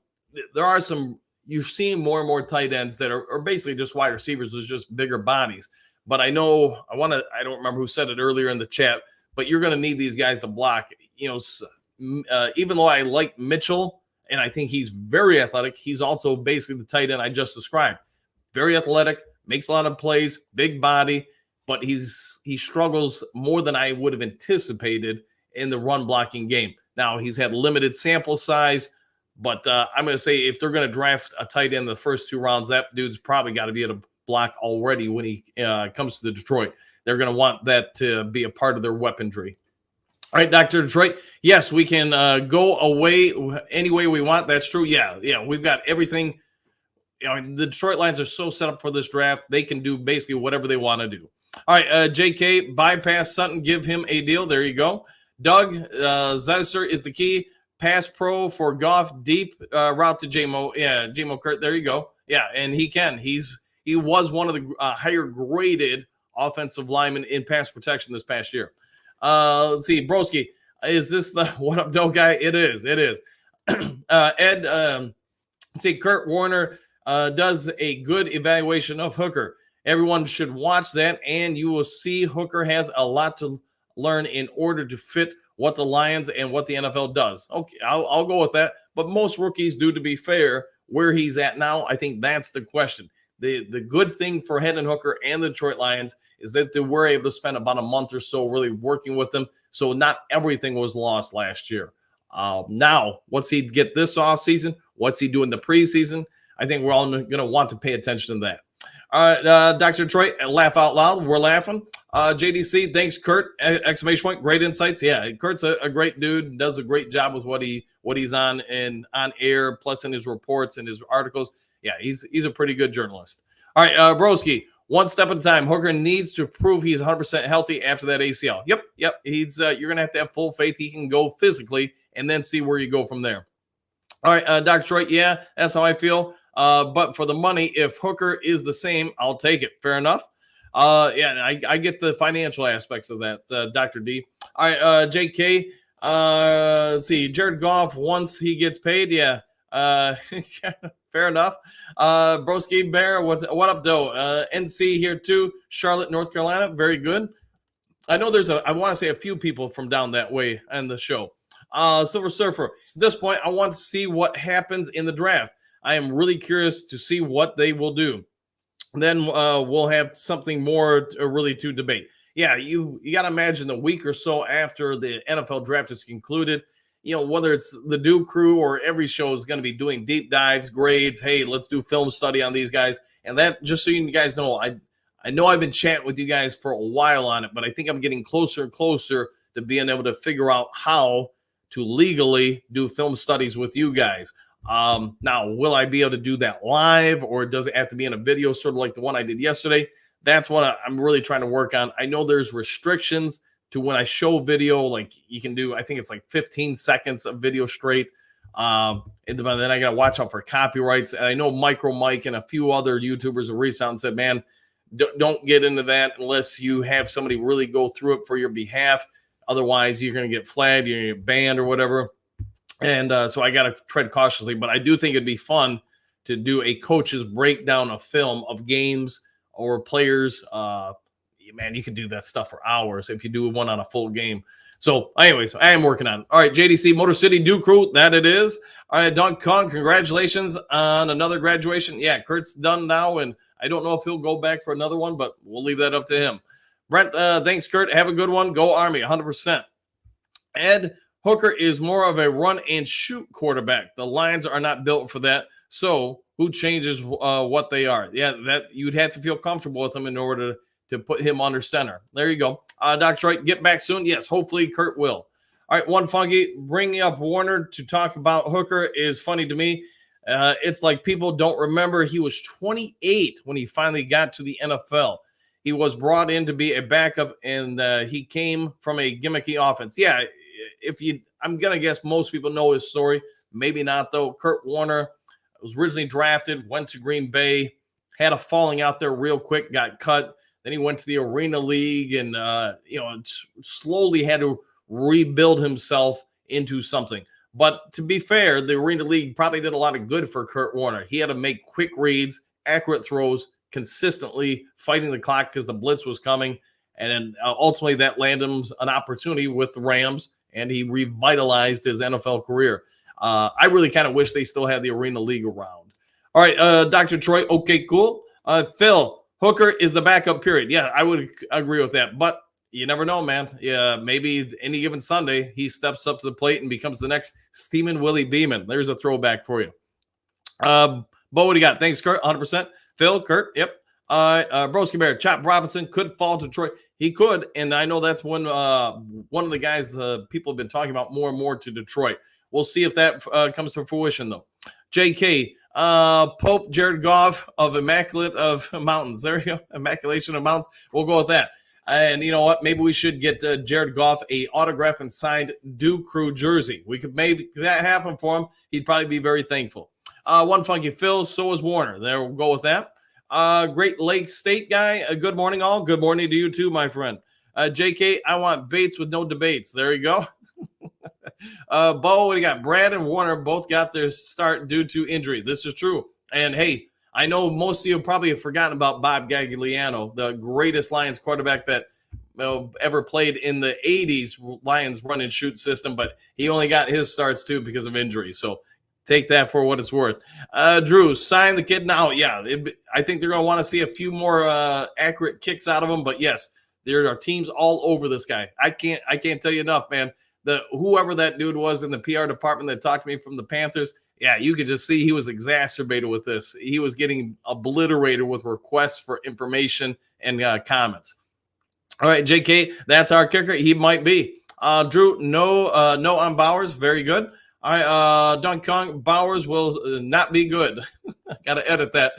are some – you're seeing more and more tight ends that are basically just wide receivers with just bigger bodies. But I don't remember who said it earlier in the chat, but you're going to need these guys to block. Even though I like Mitchell, and I think he's very athletic, he's also basically the tight end I just described. Very athletic, makes a lot of plays, big body, but he struggles more than I would have anticipated in the run blocking game. Now, he's had limited sample size, but I'm going to say if they're going to draft a tight end the first 2 rounds, that dude's probably got to be able to block already when he comes to Detroit. They're going to want that to be a part of their weaponry. All right, Dr. Detroit. Yes, we can go away any way we want. That's true. Yeah, we've got everything. The Detroit Lions are so set up for this draft. They can do basically whatever they want to do. All right, JK, bypass Sutton, give him a deal. There you go. Doug, Zeusser is the key. Pass pro for Goff, deep route to JMO. Yeah, JMO Kurt, there you go. Yeah, and he can. He was one of the higher graded offensive linemen in pass protection this past year. Let's see, Broski, is this the what up, Doe guy? It is. Ed, let's see, Kurt Warner does a good evaluation of Hooker. Everyone should watch that, and you will see Hooker has a lot to learn in order to fit what the Lions and what the NFL does. Okay, I'll go with that. But most rookies do, to be fair, where he's at now. I think that's the question. The good thing for Hendon Hooker and the Detroit Lions is that they were able to spend about a month or so really working with them. So not everything was lost last year. Now, what's he get this offseason? What's he do in the preseason? I think we're all going to want to pay attention to that. All right, Dr. Detroit, laugh out loud. We're laughing. JDC, thanks, Kurt! Exclamation point! Great insights. Yeah, Kurt's a great dude. Does a great job with what he's on and on air, plus in his reports and his articles. Yeah, he's a pretty good journalist. All right, Broski, one step at a time. Hooker needs to prove he's 100% healthy after that ACL. Yep. He's you're gonna have to have full faith he can go physically, and then see where you go from there. All right, Dr. Detroit. Yeah, that's how I feel. But for the money, if Hooker is the same, I'll take it. Fair enough. I get the financial aspects of that, Dr. D. All right, JK. Let's see, Jared Goff, once he gets paid, yeah. Fair enough. Broski Bear, what up, though? NC here too. Charlotte, North Carolina. Very good. I know I want to say a few people from down that way on the show. Silver Surfer. At this point, I want to see what happens in the draft. I am really curious to see what they will do. Then we'll have something more really to debate. Yeah, you got to imagine the week or so after the NFL draft is concluded, whether it's the Duke Crew or every show is going to be doing deep dives, grades. Hey, let's do film study on these guys. And that, just so you guys know, I know I've been chatting with you guys for a while on it, but I think I'm getting closer and closer to being able to figure out how to legally do film studies with you guys. Now, will I be able to do that live, or does it have to be in a video, sort of like the one I did yesterday? That's what I'm really trying to work on. I know there's restrictions to when I show video, like you can do, I think it's like 15 seconds of video straight. And then I got to watch out for copyrights. And I know Micro Mike and a few other YouTubers have reached out and said, man, don't get into that unless you have somebody really go through it for your behalf. Otherwise, you're going to get flagged, you're going to get banned or whatever. And so I got to tread cautiously. But I do think it'd be fun to do a coach's breakdown of film of games or players. Man, you can do that stuff for hours if you do one on a full game. So anyways, I am working on it. All right, JDC, Motor City Duke Crew, that it is. All right, Doug Kong, congratulations on another graduation. Yeah, Kurt's done now, and I don't know if he'll go back for another one, but we'll leave that up to him. Brent, thanks, Kurt. Have a good one. Go Army, 100%. Ed, Hooker is more of a run and shoot quarterback. The Lions are not built for that. So who changes what they are? Yeah, that you'd have to feel comfortable with them in order to put him under center. There you go. Dr. Troy, get back soon. Yes, hopefully Kurt will. All right, one funky, bringing up Warner to talk about Hooker is funny to me. It's like people don't remember he was 28 when he finally got to the NFL. He was brought in to be a backup, and he came from a gimmicky offense. Yeah, I'm gonna guess most people know his story. Maybe not though. Kurt Warner was originally drafted, went to Green Bay, had a falling out there real quick, got cut. Then he went to the Arena League, and slowly had to rebuild himself into something. But to be fair, the Arena League probably did a lot of good for Kurt Warner. He had to make quick reads, accurate throws, consistently fighting the clock because the blitz was coming. And then ultimately that landed him an opportunity with the Rams, and he revitalized his NFL career. I really kind of wish they still had the Arena League around. All right, Dr. Troy, okay, cool. Phil, Hooker is the backup, period. Yeah, I would agree with that. But you never know, man. Yeah, maybe any given Sunday, he steps up to the plate and becomes the next Steamin' Willie Beeman. There's a throwback for you. Bo, what do you got? Thanks, Kurt. 100%. Phil, Kurt, yep. Broski Bear, Chop Robinson could fall to Detroit. He could, and I know that's one of the guys the people have been talking about more and more to Detroit. We'll see if that comes to fruition, though. JK, Pope, Jared Goff of Immaculate of Mountains. There you go. Immaculation of Mountains. We'll go with that. And you know what? Maybe we should get Jared Goff a autographed and signed Duke Crew jersey. We could maybe that happen for him. He'd probably be very thankful. One Funky Phil, so is Warner. There, we'll go with that. Great Lakes State guy. Good morning, all. Good morning to you too, my friend. JK, I want Bates with no debates. There you go. Bo, what do you got? Brad and Warner both got their start due to injury. This is true. And hey, I know most of you probably have forgotten about Bob Gagliano, the greatest Lions quarterback that ever played in the 80s Lions run and shoot system, but he only got his starts too because of injury. So take that for what it's worth. Drew, sign the kid now. Yeah, I think they're going to want to see a few more accurate kicks out of him, but yes, there are teams all over this guy. I can't tell you enough, man. Whoever that dude was in the PR department that talked to me from the Panthers, yeah, you could just see he was exacerbated with this. He was getting obliterated with requests for information and comments. All right, JK, that's our kicker. He might be. Drew, no on Bowers. Very good. All right, Dunk Kong, Bowers will not be good. Got to edit that.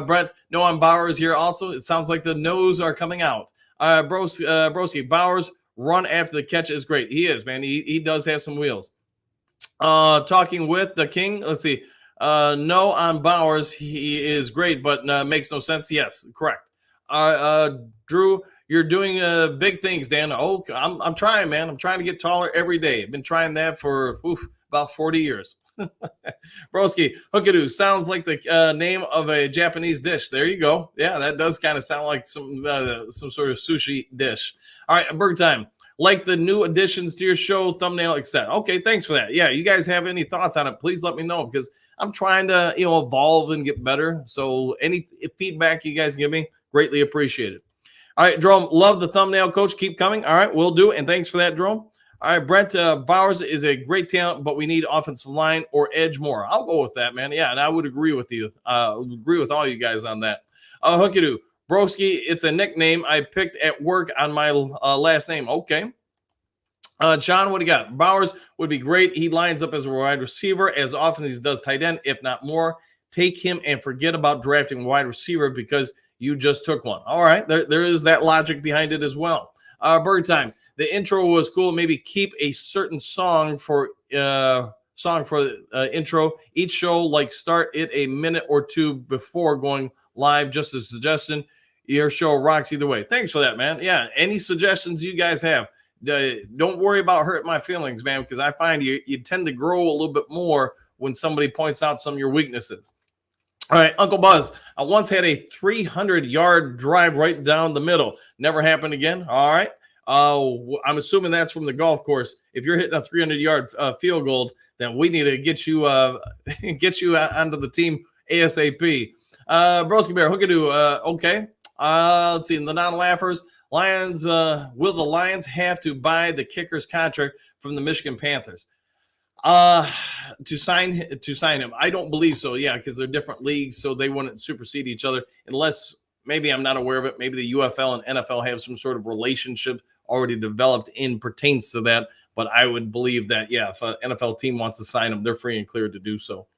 Brent, no on Bowers here also. It sounds like the no's are coming out. Broski, Bowers, run after the catch is great. He is, man. He does have some wheels. Talking with the King. Let's see. No on Bowers. He is great, but makes no sense. Yes, correct. Drew, you're doing big things, Dan. Oh, I'm trying, man. I'm trying to get taller every day. I've been trying that for about 40 years. Broski, hookadoo sounds like the name of a Japanese dish. There you go. Yeah, that does kind of sound like some sort of sushi dish. All right, Burger Time. Like the new additions to your show, thumbnail, etc. Okay, thanks for that. Yeah, you guys have any thoughts on it? Please let me know because I'm trying to evolve and get better. So any feedback you guys give me, greatly appreciated. All right, Jerome, love the thumbnail, Coach. Keep coming. All right, we'll do it. And thanks for that, Jerome. All right, Brent, Bowers is a great talent, but we need offensive line or edge more. I'll go with that, man. Yeah, and I would agree with you. Agree with all you guys on that. Hookadoo, Broski, it's a nickname I picked at work on my last name. Okay. John, what do you got? Bowers would be great. He lines up as a wide receiver as often as he does tight end, if not more. Take him and forget about drafting wide receiver because you just took one. All right, there is that logic behind it as well. Bird Time. The intro was cool. Maybe keep a certain song for intro. Each show, like start it a minute or two before going live. Just a suggestion. Your show rocks either way. Thanks for that, man. Yeah, any suggestions you guys have? Don't worry about hurting my feelings, man, because I find you tend to grow a little bit more when somebody points out some of your weaknesses. All right, Uncle Buzz. I once had a 300-yard drive right down the middle. Never happened again. All right. I'm assuming that's from the golf course. If you're hitting a 300-yard field goal, then we need to get you onto the team ASAP. Broski Bear, hookadoo. Okay. Let's see. The non-laughers. Lions. Will the Lions have to buy the kicker's contract from the Michigan Panthers to sign him? I don't believe so. Yeah, because they're different leagues, so they wouldn't supersede each other unless maybe I'm not aware of it. Maybe the UFL and NFL have some sort of relationship already developed in pertains to that. But I would believe that, yeah, if an NFL team wants to sign him, they're free and clear to do so.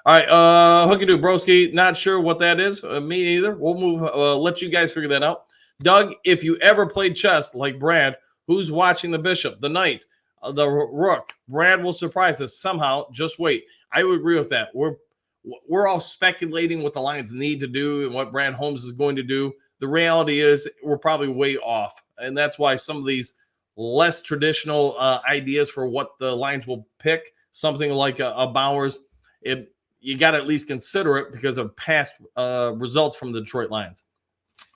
All right, Hooky Doo Broski, not sure what that is. Me either. We'll move. Let you guys figure that out. Doug, if you ever played chess like Brad, who's watching the bishop, the knight, the rook? Brad will surprise us somehow. Just wait. I would agree with that. We're all speculating what the Lions need to do and what Brad Holmes is going to do. The reality is we're probably way off, and that's why some of these less traditional ideas for what the Lions will pick, something like a Bowers, you got to at least consider it because of past results from the Detroit Lions.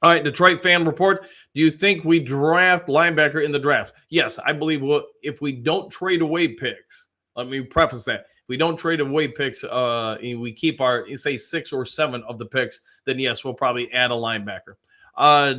All right, Detroit fan report. Do you think we draft linebacker in the draft? Yes, I believe if we don't trade away picks, let me preface that. If we don't trade away picks, and we keep our, say, 6 or 7 of the picks, then yes, we'll probably add a linebacker.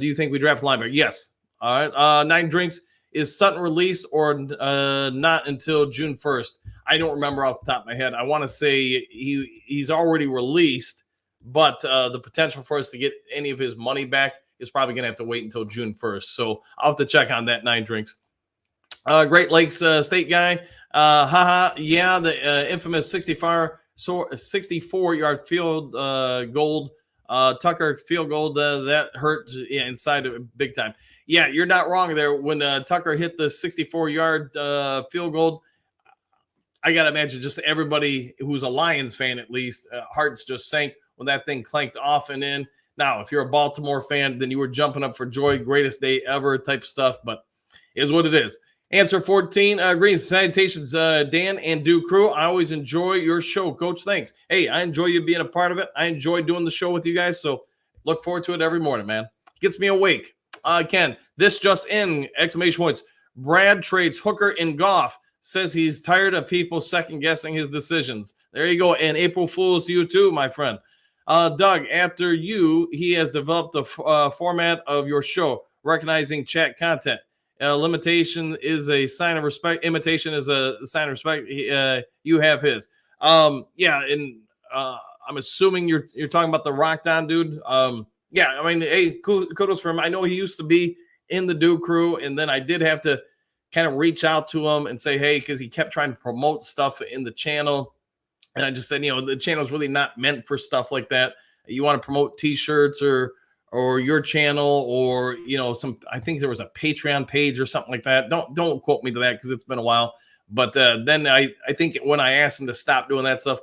Do you think we draft a linebacker? Yes. All right, 9 Drinks. Is Sutton released or not until June 1st? I don't remember off the top of my head. I want to say he's already released, but the potential for us to get any of his money back is probably going to have to wait until June 1st. So I'll have to check on that. 9 Drinks. Great Lakes State guy. Yeah, the infamous 64-yard field goal. Tucker field goal, that hurt inside of it big time. Yeah, you're not wrong there. When Tucker hit the 64-yard field goal, I got to imagine just everybody who's a Lions fan, at least, hearts just sank when that thing clanked off and in. Now, if you're a Baltimore fan, then you were jumping up for joy, greatest day ever type stuff, but is what it is. Answer 14, greetings, salutations, Dan and Duke crew. I always enjoy your show, Coach. Thanks. Hey, I enjoy you being a part of it. I enjoy doing the show with you guys, so look forward to it every morning, man. Gets me awake. Ken, this just in, exclamation points. Brad trades Hooker and Goff. Says he's tired of people second-guessing his decisions. There you go. And April Fools to you too, my friend. Doug, after you, he has developed the format of your show, recognizing chat content. Limitation is a sign of respect. Imitation is a sign of respect. You have his. Yeah, and I'm assuming you're talking about the Rock Don dude. Yeah, I mean, hey, kudos for him. I know he used to be in the Duke crew, and then I did have to kind of reach out to him and say, hey, because he kept trying to promote stuff in the channel. And I just said, the channel is really not meant for stuff like that. You want to promote T-shirts or your channel or, I think there was a Patreon page or something like that. Don't quote me to that because it's been a while. But then I think when I asked him to stop doing that stuff,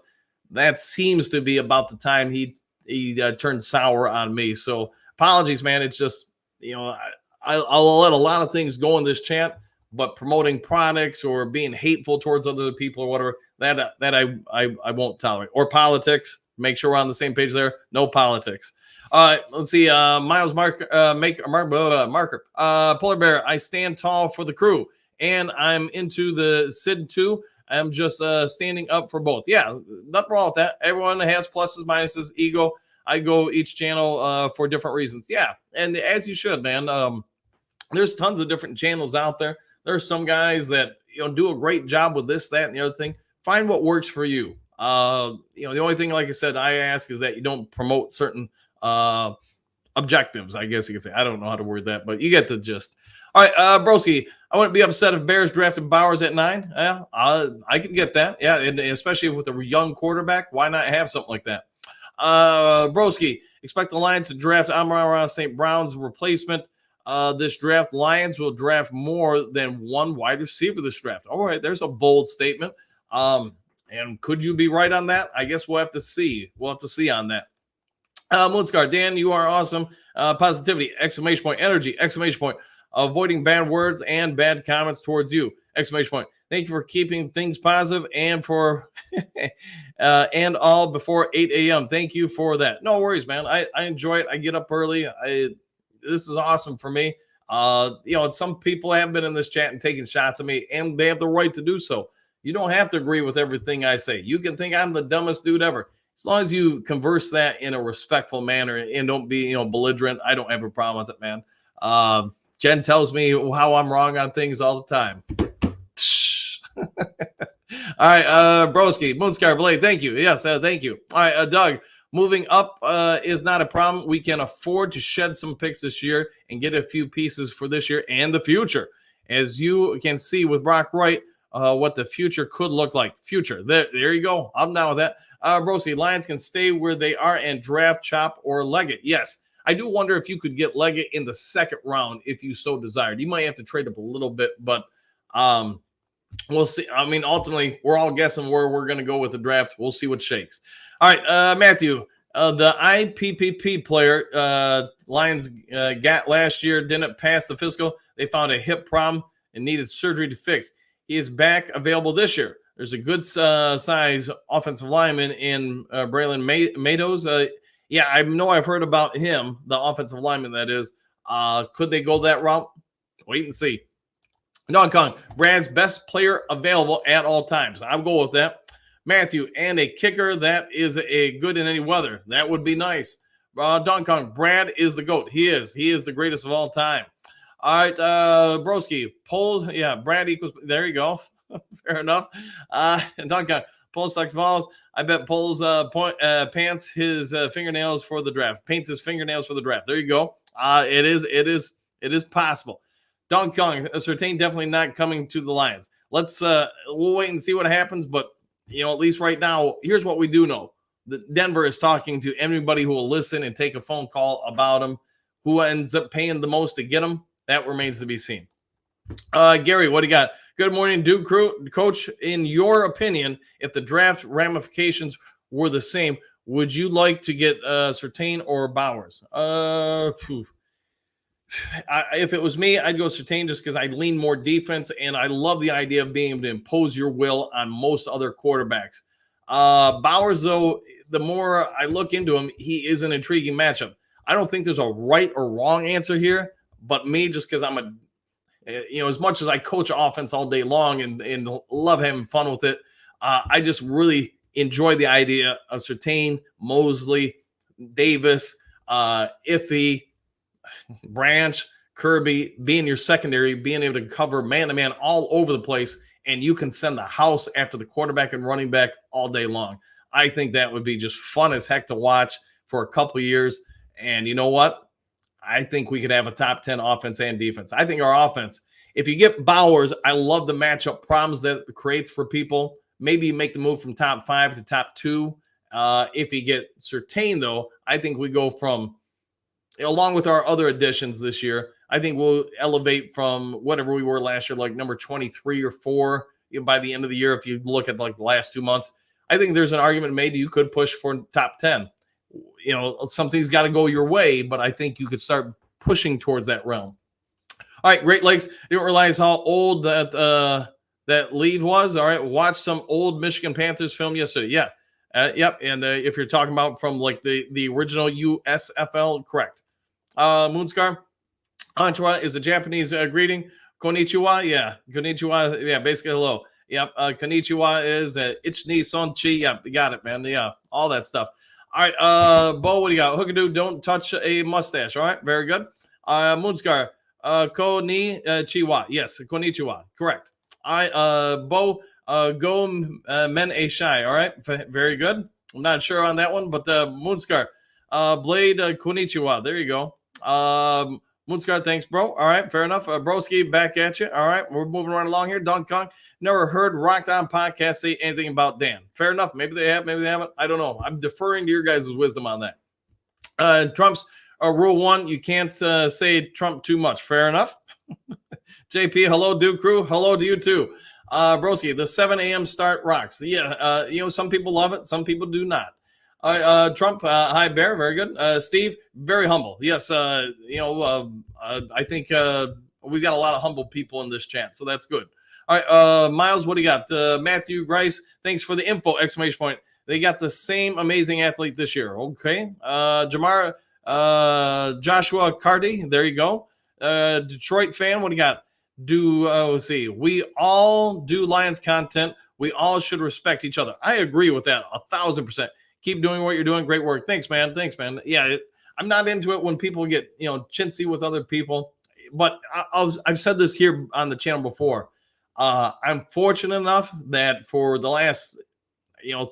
that seems to be about the time he turned sour on me. So apologies, man. It's just, I'll let a lot of things go in this chat, but promoting products or being hateful towards other people or whatever, that I won't tolerate. Or politics. Make sure we're on the same page there. No politics. Let's see. Miles Marker. Polar Bear. I stand tall for the crew, and I'm into the Sid too. I'm just standing up for both. Yeah, nothing wrong with that. Everyone has pluses, minuses, ego. I go each channel for different reasons. Yeah, and as you should, man. There's tons of different channels out there. There's some guys that do a great job with this, that, and the other thing. Find what works for you. The only thing, like I said, I ask is that you don't promote certain objectives, I guess you could say. I don't know how to word that, but you get the gist. All right, Broski, I wouldn't be upset if Bears drafted Bowers at 9. Yeah, I can get that. Yeah, and especially with a young quarterback, why not have something like that? Broski, expect the Lions to draft Amon-Ra St. Brown's replacement. This draft, Lions will draft more than one wide receiver this draft. All right, there's a bold statement. And could you be right on that? I guess we'll have to see. We'll have to see on that. Moonscar, Dan, you are awesome. Positivity, exclamation point. Energy, exclamation point. Avoiding bad words and bad comments towards you, exclamation point. Thank you for keeping things positive and for and all before 8 a.m. Thank you for that. No worries, man. I enjoy it. I get up early. This is awesome for me. Some people have been in this chat and taking shots at me, and they have the right to do so. You don't have to agree with everything I say. You can think I'm the dumbest dude ever. As long as you converse that in a respectful manner and don't be, belligerent, I don't have a problem with it, man. Jen tells me how I'm wrong on things all the time. All right, Broski, Moonscar Blade, thank you. Yes, thank you. All right, Doug, moving up is not a problem. We can afford to shed some picks this year and get a few pieces for this year and the future. As you can see with Brock Wright, what the future could look like. Future. There you go. I'm down with that. Broski, Lions can stay where they are and draft Chop or Leggett. Yes. I do wonder if you could get Leggett in the second round if you so desired. You might have to trade up a little bit, but we'll see. I mean, ultimately, we're all guessing where we're going to go with the draft. We'll see what shakes. All right, Matthew, the IPPP player Lions got last year didn't pass the physical. They found a hip problem and needed surgery to fix. He is back available this year. There's a good size offensive lineman in Braylon Matos. Yeah, I know I've heard about him, the offensive lineman that is. Could they go that route? Wait and see. Don Kong, Brad's best player available at all times. I'll go with that. Matthew, and a kicker that is a good in any weather. That would be nice. Don Kong, Brad is the GOAT. He is. He is the greatest of all time. All right, Broski, polls. Yeah, Brad equals. There you go. Fair enough. Don Kong, polls select balls. I bet polls pants his fingernails for the draft. Paints his fingernails for the draft. There you go. It is possible. Don Kong, Surtain definitely not coming to the Lions. Let's we'll wait and see what happens, but at least right now, here's what we do know. Denver is talking to everybody who will listen and take a phone call about him. Who ends up paying the most to get him, that remains to be seen. Gary, what do you got? Good morning, Duke Crew. Coach, in your opinion, if the draft ramifications were the same, would you like to get Surtain or Bowers? If it was me, I'd go Surtain just because I lean more defense, and I love the idea of being able to impose your will on most other quarterbacks. Bowers, though, the more I look into him, he is an intriguing matchup. I don't think there's a right or wrong answer here, but me, just because I'm as much as I coach offense all day long and love having fun with it, I just really enjoy the idea of Surtain, Mosley, Davis, Iffy, Branch, Kirby being your secondary, being able to cover man-to-man all over the place, and you can send the house after the quarterback and running back all day long. I think that would be just fun as heck to watch for a couple of years. And you know what? I think we could have a top 10 offense and defense. I think our offense, if you get Bowers, I love the matchup problems that it creates for people. Maybe make the move from top 5 to top 2. If you get Surtain, though, I think we go from, along with our other additions this year, I think we'll elevate from whatever we were last year, like number 23 or 4 by the end of the year. If you look at like the last 2 months, I think there's an argument made you could push for top 10. Something's got to go your way, but I think you could start pushing towards that realm. All right, Great Lakes. I didn't realize how old that lead was. All right, watched some old Michigan Panthers film yesterday. Yeah, yep. And if you're talking about from like the original USFL, correct. Moonscar, Antoine is a Japanese greeting. Konnichiwa, yeah. Konnichiwa, yeah, basically hello. Yep, konnichiwa is ichni sonchi. Yep, you got it, man. Yeah, all that stuff. All right, Bo, what do you got? Hookadoo, don't touch a mustache. All right, very good. Moonscar, konnichiwa. Yes, konnichiwa. Correct. All right, Bo, go men a shy. All right, very good. I'm not sure on that one, but Moonscar, Blade, konnichiwa. There you go. Moonscar, thanks, bro. All right, fair enough. Broski, back at you. All right, we're moving right along here. Don Kong, never heard Rocked On podcast say anything about Dan. Fair enough. Maybe they have, maybe they haven't. I don't know. I'm deferring to your guys' wisdom on that. Trump's rule 1, you can't say Trump too much. Fair enough. JP, hello, Duke Crew. Hello to you too. Broski, the 7 a.m. start rocks. Yeah, some people love it, some people do not. Trump, hi, Bear, very good. Steve, very humble. Yes, I think we've got a lot of humble people in this chat, so that's good. All right, Miles, what do you got? Matthew Grice, thanks for the info, exclamation point. They got the same amazing athlete this year. Okay. Jamar, Joshua Cardi, there you go. Detroit fan, what do you got? Let's see. We all do Lions content. We all should respect each other. I agree with that 1,000%. Keep doing what you're doing. Great work. Thanks, man. Yeah, I'm not into it when people get, chintzy with other people. But I've said this here on the channel before. I'm fortunate enough that for the last,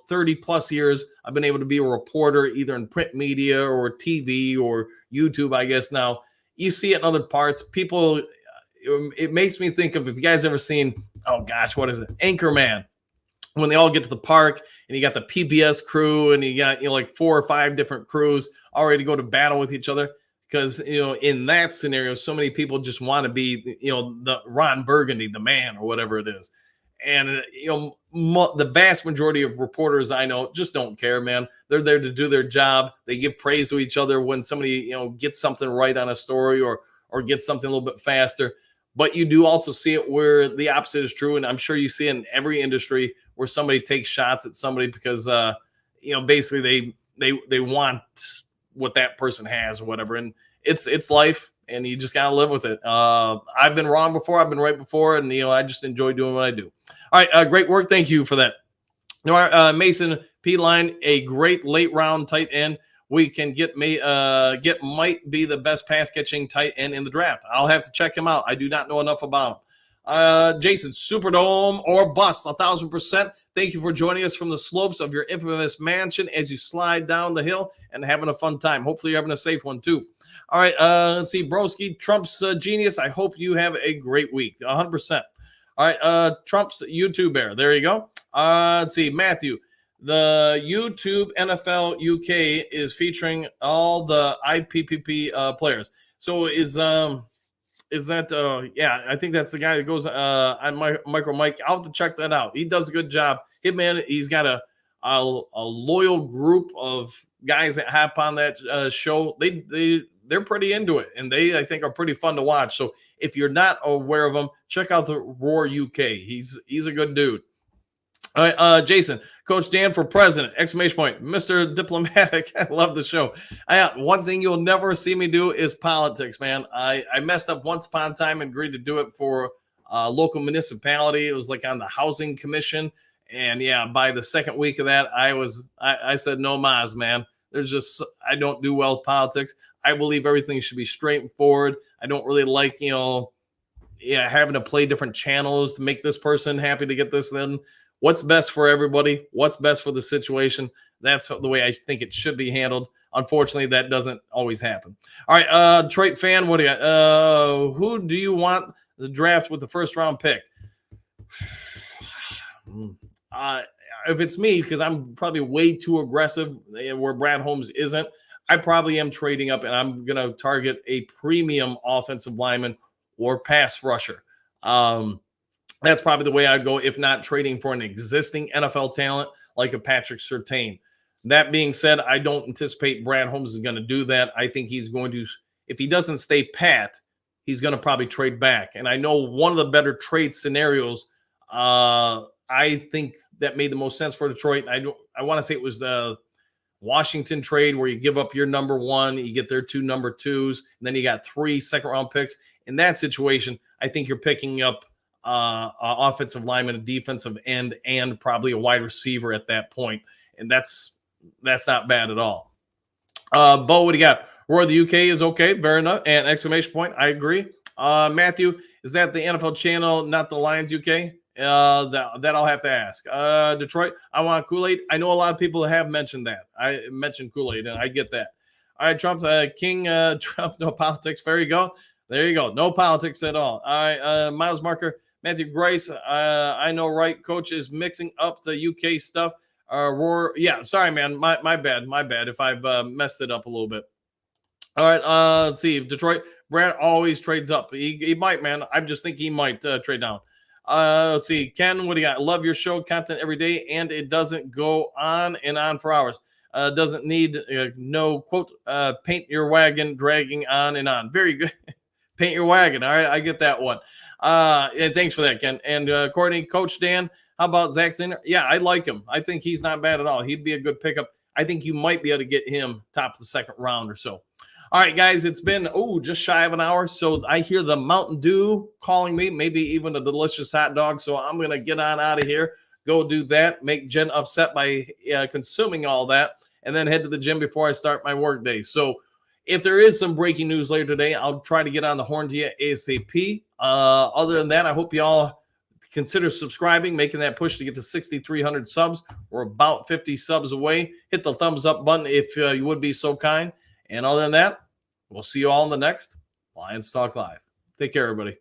30 plus years, I've been able to be a reporter either in print media or TV or YouTube, I guess now. You see it in other parts. People, it makes me think of, if you guys ever seen, oh gosh, what is it? Anchorman. When they all get to the park and you got the PBS crew and you got, like 4 or 5 different crews all ready to go to battle with each other. Because, in that scenario, so many people just want to be, the Ron Burgundy, the man, or whatever it is. And, the vast majority of reporters I know just don't care, man. They're there to do their job. They give praise to each other when somebody, gets something right on a story or gets something a little bit faster. But you do also see it where the opposite is true. And I'm sure you see it in every industry where somebody takes shots at somebody because, basically they want what that person has or whatever. And it's life, and you just got to live with it. I've been wrong before. I've been right before. And, I just enjoy doing what I do. All right. Great work. Thank you for that. Mason P. Line, a great late round tight end. We can get might be the best pass catching tight end in the draft. I'll have to check him out. I do not know enough about him. Jason, Superdome or bust, 1,000%. Thank you for joining us from the slopes of your infamous mansion as you slide down the hill and having a fun time. Hopefully you're having a safe one too. All right, let's see. Broski, Trump's genius. I hope you have a great week. 100%. All right, Trump's YouTube bear. There you go. Let's see. Matthew, the YouTube NFL UK is featuring all the IPPP players. So is that yeah, I think that's the guy that goes on Micro Mike. I'll have to check that out. He does a good job. Hitman, he's got a loyal group of guys that hop on that show. They're pretty into it, and I think are pretty fun to watch. So if you're not aware of him, check out the Roar UK. He's a good dude. All right, Jason, Coach Dan for president, exclamation point, Mr. Diplomatic. I love the show. One thing you'll never see me do is politics, man. I messed up once upon a time and agreed to do it for a local municipality. It was like on the housing commission. And yeah, by the second week of that, I said, no mas, man. I don't do well with politics. I believe everything should be straightforward. I don't really like, having to play different channels to make this person happy to get this then. What's best for everybody? What's best for the situation? That's the way I think it should be handled. Unfortunately, that doesn't always happen. All right, Detroit fan, what do you got? Who do you want the draft with the first round pick? If it's me, because I'm probably way too aggressive where Brad Holmes isn't, I probably am trading up, and I'm going to target a premium offensive lineman or pass rusher. That's probably the way I'd go, if not trading for an existing NFL talent like a Patrick Surtain. That being said, I don't anticipate Brad Holmes is going to do that. I think he's going to, if he doesn't stay pat, he's going to probably trade back. And I know one of the better trade scenarios, I think that made the most sense for Detroit. I want to say it was the Washington trade where you give up your number 1, you get their 2 number 2s, and then you got 3 second-round picks. In that situation, I think you're picking up offensive lineman, a defensive end, and probably a wide receiver at that point. And that's not bad at all. Bo, what do you got? Roar the UK is okay. Fair enough. And exclamation point. I agree. Matthew, is that the NFL channel, not the Lions UK? That I'll have to ask. Detroit, I want Kool-Aid. I know a lot of people have mentioned that. I mentioned Kool-Aid, and I get that. All right, Trump, King Trump, no politics. There you go. There you go. No politics at all. All right, Miles Marker, Matthew Grace. I know, right? Coach is mixing up the UK stuff. Roar. Yeah, sorry, man. My bad. My bad if I've messed it up a little bit. All right, let's see. Detroit, Brad always trades up. He might, man. I just think he might trade down. Let's see. Ken, what do you got? Love your show content every day, and it doesn't go on and on for hours. Doesn't need no quote, paint your wagon, dragging on and on. Very good. Paint your wagon. All right, I get that one. And thanks for that, Ken. And Courtney, Coach Dan, how about Zach Zinner? Yeah, I like him. I think he's not bad at all. He'd be a good pickup. I think you might be able to get him top of the second round or so. All right, guys, it's been, just shy of an hour. So I hear the Mountain Dew calling me, maybe even a delicious hot dog. So I'm going to get on out of here, go do that, make Jen upset by consuming all that, and then head to the gym before I start my work day. So if there is some breaking news later today, I'll try to get on the horn to you ASAP. Other than that, I hope you all consider subscribing, making that push to get to 6,300 subs. We're about 50 subs away. Hit the thumbs up button if you would be so kind. And other than that, we'll see you all in the next Lions Talk Live. Take care, everybody.